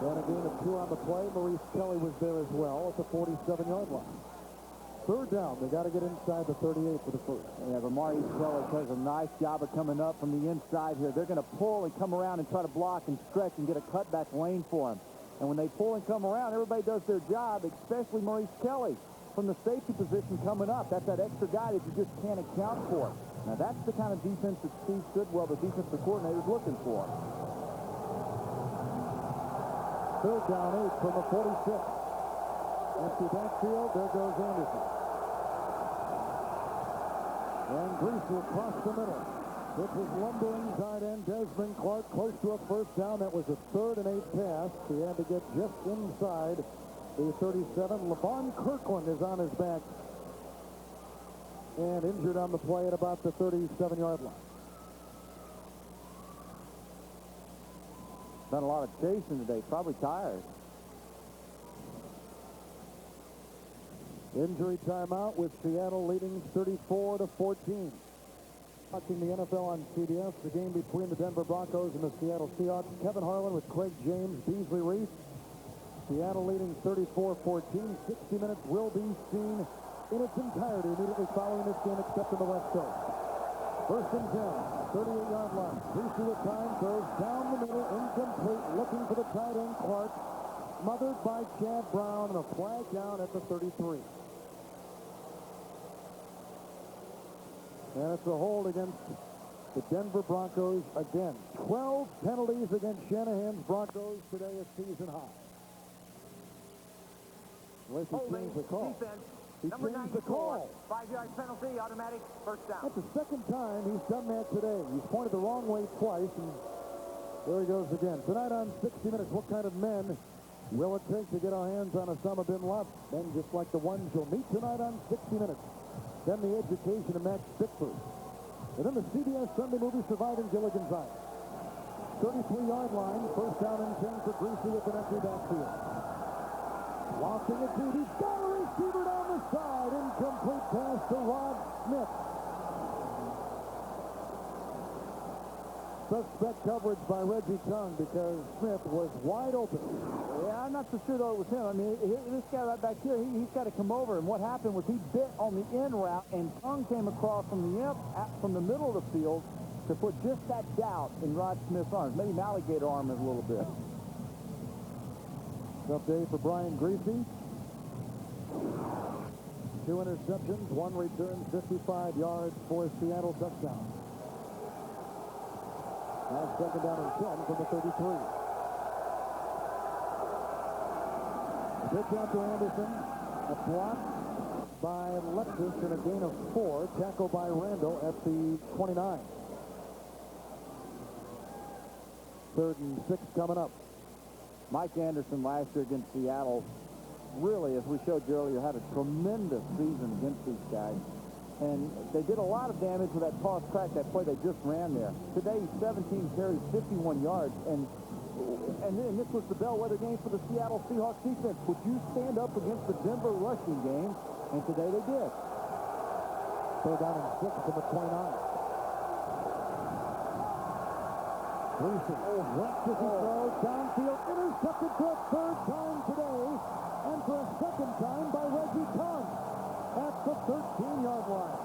Then a gain of 2 on the play. Maurice Kelly was there as well at the 47-yard line. 3rd down. They got to get inside the 38 for the first. Yeah, but Maurice Kelly does a nice job of coming up from the inside here. They're going to pull and come around and try to block and stretch and get a cutback lane for him. And when they pull and come around, everybody does their job, especially Maurice Kelly. From the safety position coming up, that's that extra guy that you just can't account for. Now, that's the kind of defense that Steve Sidwell, the defensive coordinator, is looking for. 3rd down, 8 from the 46. Empty backfield, there goes Anderson. And Greasy across the middle. This is lumbering tight end Desmond Clark close to a first down. That was a 3rd and 8 pass. He had to get just inside the 37. Levon Kirkland is on his back and injured on the play at about the 37-yard line. Done a lot of chasing today. Probably tired. Injury timeout with Seattle leading 34-14. Watching the NFL on CBS, the game between the Denver Broncos and the Seattle Seahawks. Kevin Harlan with Craig James, Beasley Reese. Seattle leading 34-14. 60 minutes will be seen in its entirety immediately following this game, except in the West Coast. First and 10, 38-yard line. Greasy with time, throws down the middle, incomplete, looking for the tight end Clark. Smothered by Chad Brown, and a flag down at the 33. And it's a hold against the Denver Broncos again. 12 penalties against Shanahan's Broncos today, a season high. Unless he changed the call. Defense. He Number changed the 94. call. 5-yard penalty, automatic first down. That's the second time he's done that today. He's pointed the wrong way twice, and there he goes again. Tonight on 60 Minutes, what kind of men will it take to get our hands on Osama bin Laden? Men just like the ones you'll meet tonight on 60 Minutes. Then the education of Max Bickford. And then the CBS Sunday movie Surviving Gilligan's Island. 33-yard line, first down and 10 for Greasy with an empty backfield. Lofting it deep. He's got a receiver down the side. Incomplete pass to Rod Smith. Suspect coverage by Reggie Tongue because Smith was wide open. Yeah, I'm not so sure, though, it was him. I mean, this guy right back here, he's got to come over. And what happened was he bit on the in route, and Tongue came across from the middle of the field to put just that doubt in Rod Smith's arms. Maybe an alligator arm is a little bit. Tough day for Brian Greasy. 2 interceptions, 1 return, 55 yards for Seattle touchdown. Now second down and 10 from the 33. Pitch out to Anderson. A block by Lexus and a gain of 4. Tackle by Randall at the 29. 3rd and 6 coming up. Mike Anderson last year against Seattle really, as we showed you earlier, had a tremendous season against these guys. And they did a lot of damage with that toss crack, that play they just ran there. Today, 17 carries, 51 yards, and this was the bellwether game for the Seattle Seahawks defense. Would you stand up against the Denver rushing game? And today they did. 3rd down and 6 from the 29. Greasy wrecks as he throws downfield, intercepted for a 3rd time today, and for a 2nd time by Reggie Tongue at the 13-yard line.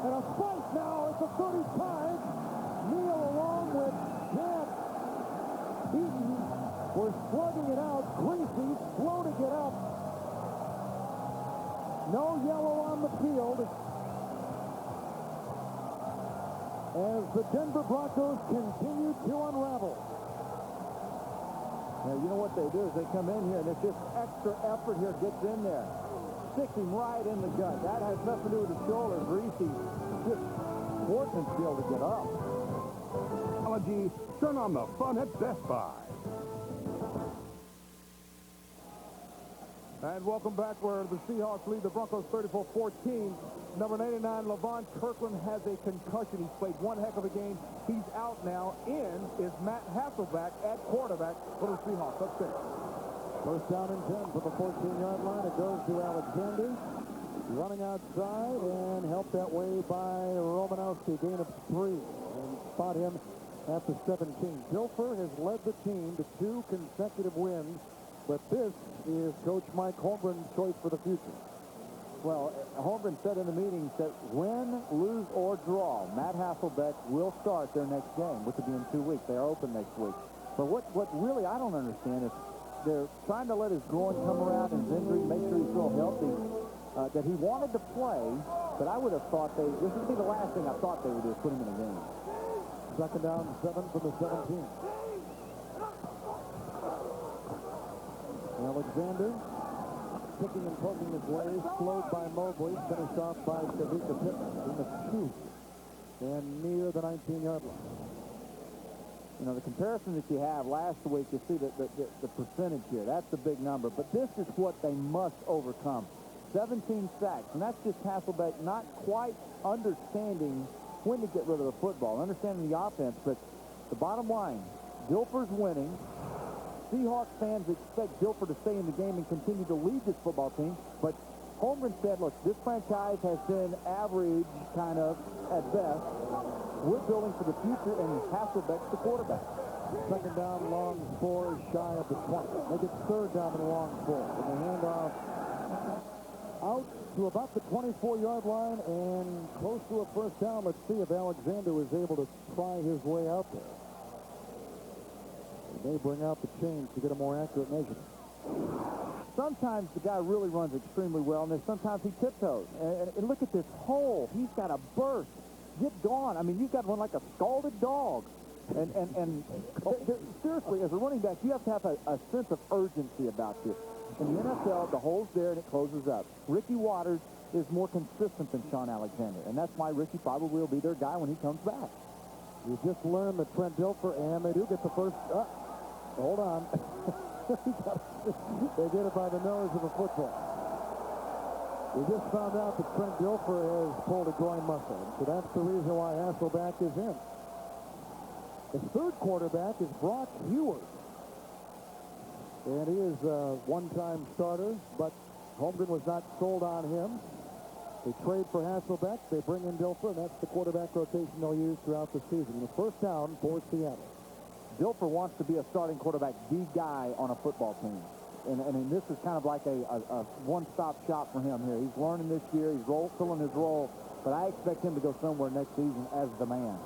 And a fight now at the 35. Neal along with Chad Eaton were slugging it out. Greasy slow to get up. No yellow on the field as the Denver Broncos continue to unravel. Now, you know what they do is they come in here, and it's just extra effort here gets in there. Sticks him right in the gut. That has nothing to do with his shoulder. Greasy just sportsmanship to get up. Technology, turn on the fun at Best Buy. And welcome back where the Seahawks lead the Broncos 34-14. Number 99, Levon Kirkland has a concussion. He's played one heck of a game. He's out now. In is Matt Hasselbeck at quarterback for the Seahawks. Let's see. First down and 10 from the 14-yard line. It goes to Alexander. Running outside and helped that way by Romanowski. Gain of 3. And spot him at the 17. Dilfer has led the team to 2 consecutive wins. But this is Coach Mike Holmgren's choice for the future. Well, Holmgren said in the meeting that win, lose, or draw, Matt Hasselbeck will start their next game, which will be in 2 weeks. They are open next week. But what really I don't understand is they're trying to let his groin come around and his injury, make sure he's real healthy. That he wanted to play, but I would have thought this would be the last thing I thought they would do is put him in a game. Second down, 7 from the 17. Alexander picking and poking his way, slowed by Mobley, finished off by Kavika Pittman in the 2. and near the 19-yard line. You know, the comparison that you have last week, you see the percentage here. That's the big number. But this is what they must overcome. 17 sacks, and that's just Hasselbeck not quite understanding when to get rid of the football, understanding the offense. But the bottom line, Dilfer's winning. Seahawks fans expect Dilfer to stay in the game and continue to lead this football team. But Holmgren said, look, this franchise has been average, kind of, at best. We're building for the future, and Hasselbeck's the quarterback. Second down, long 4, shy of the 20. Make it third down and long 4. And the handoff out to about the 24-yard line and close to a first down. Let's see if Alexander is able to pry his way out there. He may bring out the chains to get a more accurate measurement. Sometimes the guy really runs extremely well, and then sometimes he tiptoes. And look at this hole. He's got a burst. Get gone. I mean, you've got one like a scalded dog. And seriously, as a running back, you have to have a sense of urgency about you. In the NFL, the hole's there and it closes up. Ricky Waters is more consistent than Sean Alexander, and that's why Ricky probably will be their guy when he comes back. You just learned that Trent Dilfer, and they do get the first... hold on. They get it by the nose of a football. We just found out that Trent Dilfer has pulled a groin muscle, so that's the reason why Hasselbeck is in. His third quarterback is Brock Heward. And he is a one-time starter, but Holmgren was not sold on him. They trade for Hasselbeck. They bring in Dilfer, and that's the quarterback rotation they'll use throughout the season. The first down for Seattle. Dilfer wants to be a starting quarterback, the guy on a football team. And this is kind of like a one-stop shop for him here. He's learning this year. He's filling his role. But I expect him to go somewhere next season as the man.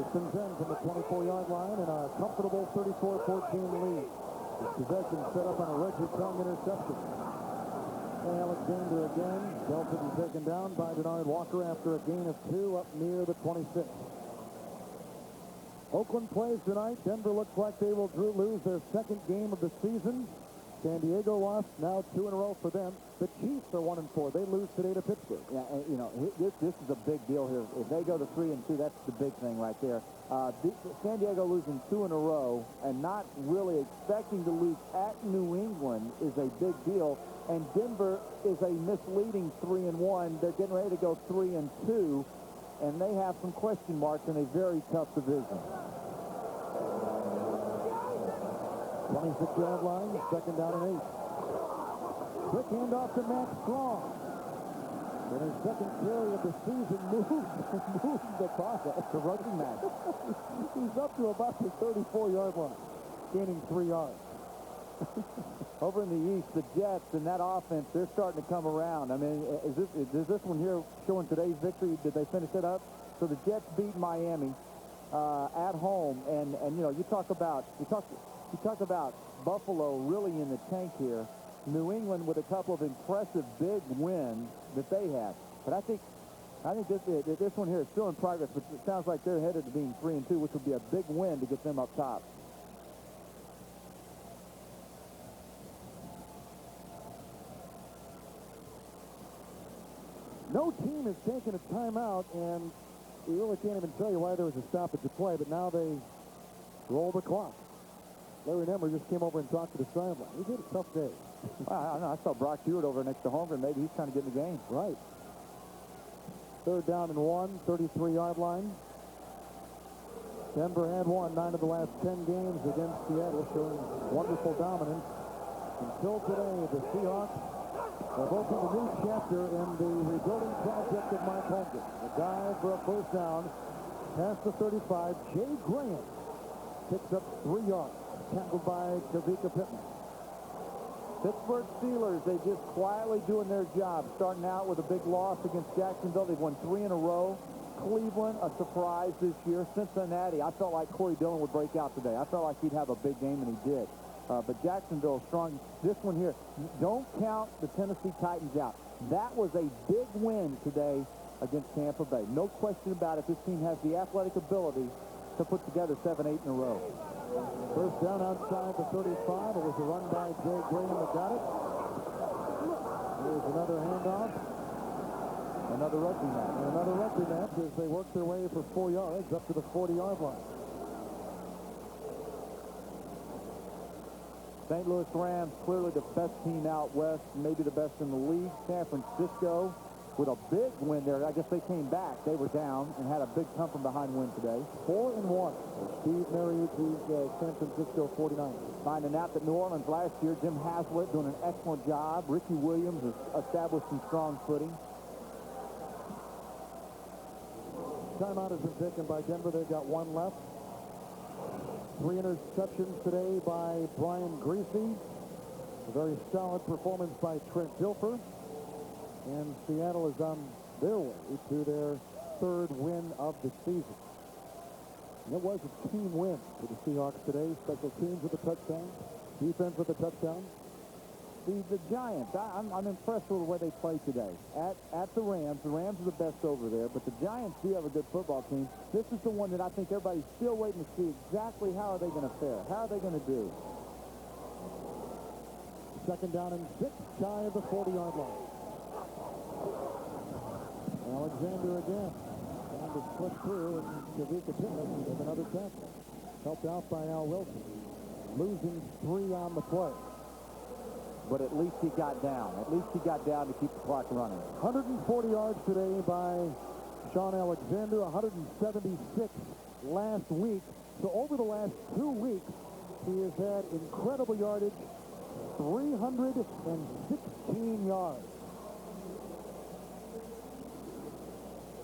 It's been 10 from the 24-yard line and a comfortable 34-14 lead. His possession set up on a Reggie Tongue interception. And Alexander again. Delton taken down by Denard Walker after a gain of 2 up near the 26. Oakland plays tonight. Denver looks like they will lose their second game of the season. San Diego lost, now 2 in a row for them. The Chiefs are 1-4. They lose today to Pittsburgh. Yeah, and, you know, this is a big deal here. If they go to 3-2, that's the big thing right there. San Diego losing 2 in a row and not really expecting to lose at New England is a big deal. And Denver is a misleading 3-1. They're getting ready to go 3-2, and they have some question marks in a very tough division. 26-yard line, second down and 8. Quick handoff to Max Strong. And his second carry of the season moves the process. It's a rushing match. He's up to about the 34-yard line, gaining 3 yards. Over in the East, the Jets and that offense, they're starting to come around. I mean, is this one here showing today's victory? Did they finish it up? So the Jets beat Miami at home, and you know, you talk about Buffalo really in the tank here. New England with a couple of impressive big wins that they had. But I think this one here is still in progress, but it sounds like they're headed to being 3-2, which would be a big win to get them up top. No team has taken a timeout, and you really can't even tell you why there was a stoppage of play, but now they roll the clock. Larry Nemmer just came over and talked to the sideline. He had a tough day. Well, I don't know. I saw Brock Hewitt over next to Holmgren. Maybe he's trying to get in the game. Right. Third down and 1, 33-yard line. Denver had won 9 of the last 10 games against Seattle, showing wonderful dominance. Until today, the Seahawks have opened a new chapter in the rebuilding project of Mike Holmgren. A dive for a first down, past the 35. Jay Graham picks up 3 yards, tackled by Kavika Pittman. Pittsburgh Steelers, they just quietly doing their job, starting out with a big loss against Jacksonville. They've won 3 in a row. Cleveland, a surprise this year. Cincinnati, I felt like Corey Dillon would break out today. I felt like he'd have a big game, and he did. But Jacksonville strong. This one here, don't count the Tennessee Titans out. That was a big win today against Tampa Bay. No question about it. This team has the athletic ability to put together 7-8 in a row. First down outside the 35. It was a run by Jay Graham that got it. Here's another handoff. Another rugby match. And another rugby match as they work their way for 4 yards up to the 40-yard line. St. Louis Rams, clearly the best team out west, maybe the best in the league. San Francisco with a big win there. I guess they came back. They were down and had a big come-from-behind win today. 4-1. Steve Mariucci's San Francisco 49ers. Finding out that New Orleans last year, Jim Haslett doing an excellent job. Ricky Williams has established some strong footing. Timeout has been taken by Denver. They've got one left. 3 interceptions today by Brian Greasy. A very solid performance by Trent Dilfer. And Seattle is on their way to their 3rd win of the season. And it was a team win for the Seahawks today. Special teams with a touchdown. Defense with a touchdown. The Giants, I'm impressed with the way they played today. At the Rams are the best over there, but the Giants do have a good football team. This is the one that I think everybody's still waiting to see exactly how are they going to fare. How are they going to do? 2nd down and 6, shy of the 40-yard line. Alexander again. Trying to slip through, and Kavika Tillman with another tackle. Helped out by Al Wilson. Losing 3 on the play. But at least he got down. At least he got down to keep the clock running. 140 yards today by Sean Alexander, 176 last week. So over the last 2 weeks, he has had incredible yardage, 316 yards.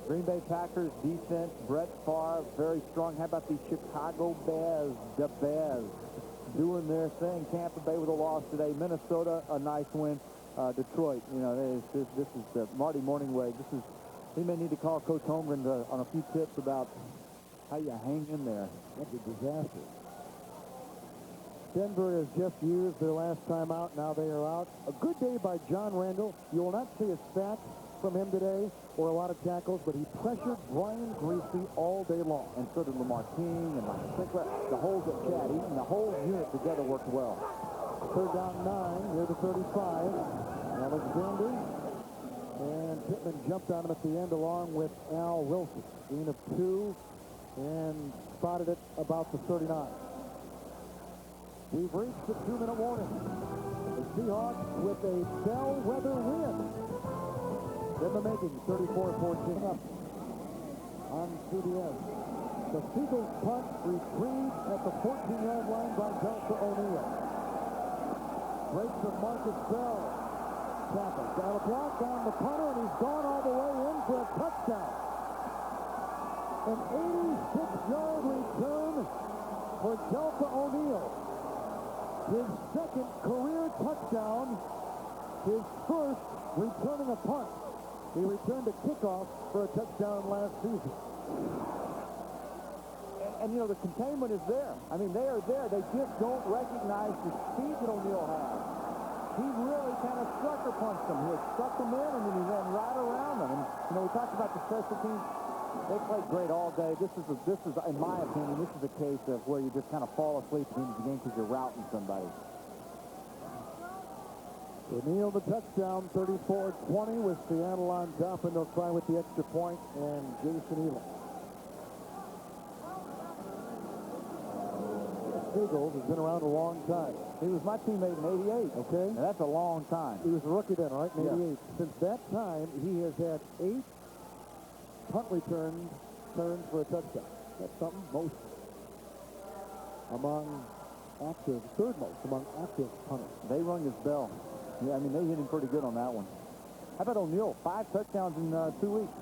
Green Bay Packers defense, Brett Favre, very strong. How about the Chicago Bears, the Bears, doing their thing. Tampa Bay with a loss today. Minnesota, a nice win. Detroit, you know, this is Marty Morningweg. He may need to call Coach Holmgren on a few tips about how you hang in there. That's a disaster. Denver has just used their last time out. Now they are out. A good day by John Randall. You will not see a sack from him today or a lot of tackles, but he pressured Brian Greasy all day long. And so did Lamar King and the whole Chad Eaton, the whole unit together worked well. 3rd down 9, near the 35. Alexander and Pittman jumped on him at the end along with Al Wilson. Gain of 2 and spotted it about the 39. We've reached the 2-minute warning. The Seahawks with a bellwether win. In the making, 34-14 up on CBS. The Seagulls punt retrieved at the 14-yard line by Delta O'Neal. Breaks of Marcus Bell. Tackle. Got a block on the punter, and he's gone all the way in for a touchdown. An 86-yard return for Delta O'Neal. His 2nd career touchdown. His 1st returning a punt. He returned a kickoff for a touchdown last season. And you know, the containment is there. I mean, they are there. They just don't recognize the speed that O'Neal has. He really kind of sucker punched them. He stuck them in, and then he ran right around them. And, you know, we talked about the special teams. They played great all day. This is, in my opinion, this is a case of where you just kind of fall asleep at the end of the game because you're routing somebody. O'Neal the touchdown, 34-20 with Seattle on top, and they'll try with the extra point and Jason Elam. Seagulls has been around a long time. He was my teammate in '88. Okay. Now, that's a long time. He was a rookie then, right, in '88. Yeah. Since that time, he has had 8 punt returns for a touchdown. That's something most among active, 3rd most among active punters. They rung his bell. Yeah, I mean, they hit him pretty good on that one. How about O'Neal? 5 touchdowns in 2 weeks.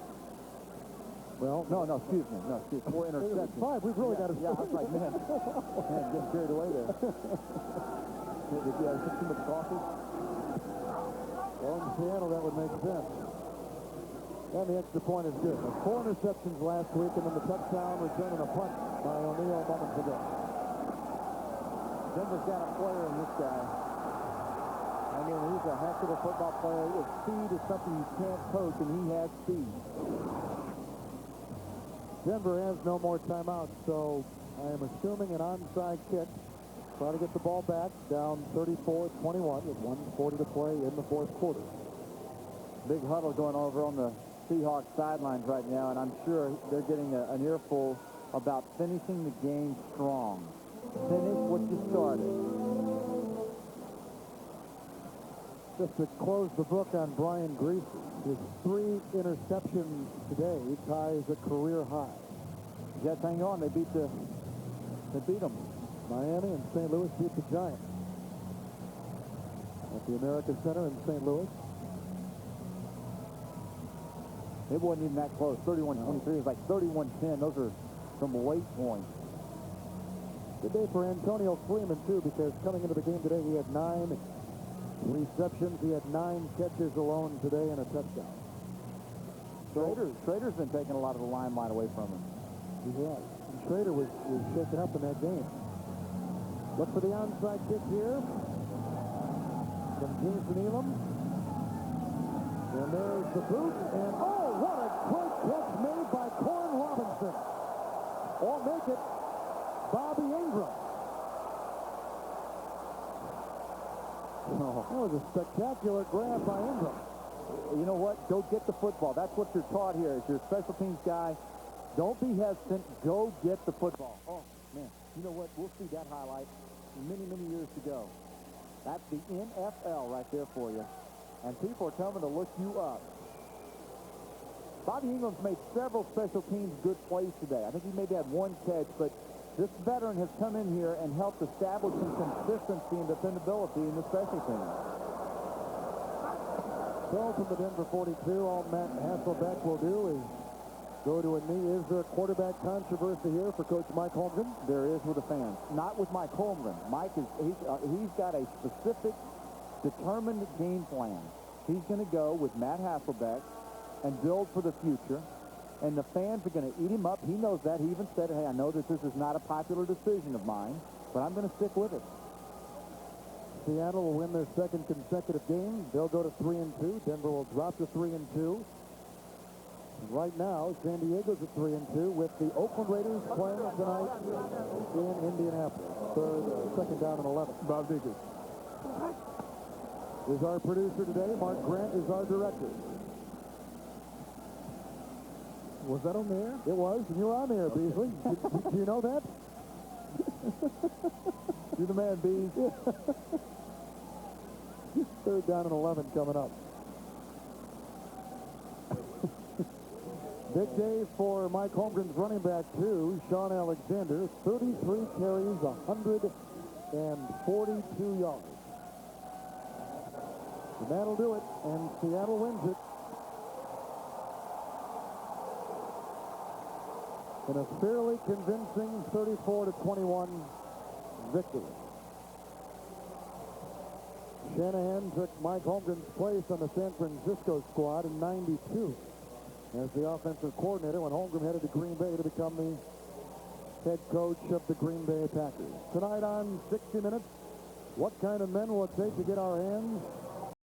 Well, no, excuse me. 4 interceptions. 5. We've really got to. Yeah, I was like, man, getting carried away there. Did you have too much coffee? Well, in Seattle, that would make sense. And the extra point is good. 4 interceptions last week, and then the touchdown return and a punt by O'Neal moments ago. Denver's got a player in this guy. I mean, he's a heck of a football player. Speed is something you can't coach, and he has speed. Denver has no more timeouts, so I am assuming an onside kick. Try to get the ball back, down 34-21 with 1:40 to play in the 4th quarter. Big huddle going over on the Seahawks sidelines right now, and I'm sure they're getting an earful about finishing the game strong. Finish what you started. Just to close the book on Brian Greasy, his 3 interceptions today ties a career high. Jets hang on. They beat them. Miami and St. Louis beat the Giants at the American Center in St. Louis. It wasn't even that close. 31-23. It was like 31-10. Those are some late points. Good day for Antonio Freeman, too, because coming into the game today, he had 9 receptions. He had 9 catches alone today and a touchdown. Schrader's been taking a lot of the limelight away from him. He has. And Schrader was shaken up in that game. Look for the onside kick here from Jason Elam. And there's the boot. And, oh, what a great catch made by Corn Robinson. Or make it Bobby Ingram. Oh, that was a spectacular grab by Ingram. You know what? Go get the football. That's what you're taught here. As your special teams guy, don't be hesitant. Go get the football. Oh, man. You know what? We'll see that highlight many, many years to go. That's the NFL right there for you. And people are coming to look you up. Bobby Ingram's made several special teams good plays today. I think he maybe had 1 catch, but this veteran has come in here and helped establish some consistency and dependability in the special teams. So from the Denver 42, all Matt Hasselbeck will do is go to a knee. Is there a quarterback controversy here for Coach Mike Holmgren? There is with the fans. Not with Mike Holmgren. Mike he's got a specific, determined game plan. He's going to go with Matt Hasselbeck and build for the future. And the fans are going to eat him up. He knows that. He even said, hey, I know that this is not a popular decision of mine, but I'm going to stick with it. Seattle will win their 2nd consecutive game. They'll go to 3-2. Denver will drop to 3-2. Right now, San Diego's at 3-2 with the Oakland Raiders playing tonight in Indianapolis. 2nd down and 11. Bob Dickens is our producer today. Mark Grant is our director. Was that on the air? It was. And you're on the air, Beasley. Do you know that? You're the man, Bees. 3rd down and 11 coming up. Big day for Mike Holmgren's running back, too, Sean Alexander. 33 carries, 142 yards. And that'll do it, and Seattle wins it. In a fairly convincing 34-21 victory. Shanahan took Mike Holmgren's place on the San Francisco squad in '92 as the offensive coordinator when Holmgren headed to Green Bay to become the head coach of the Green Bay Packers. Tonight on 60 Minutes, what kind of men will it take to get our hands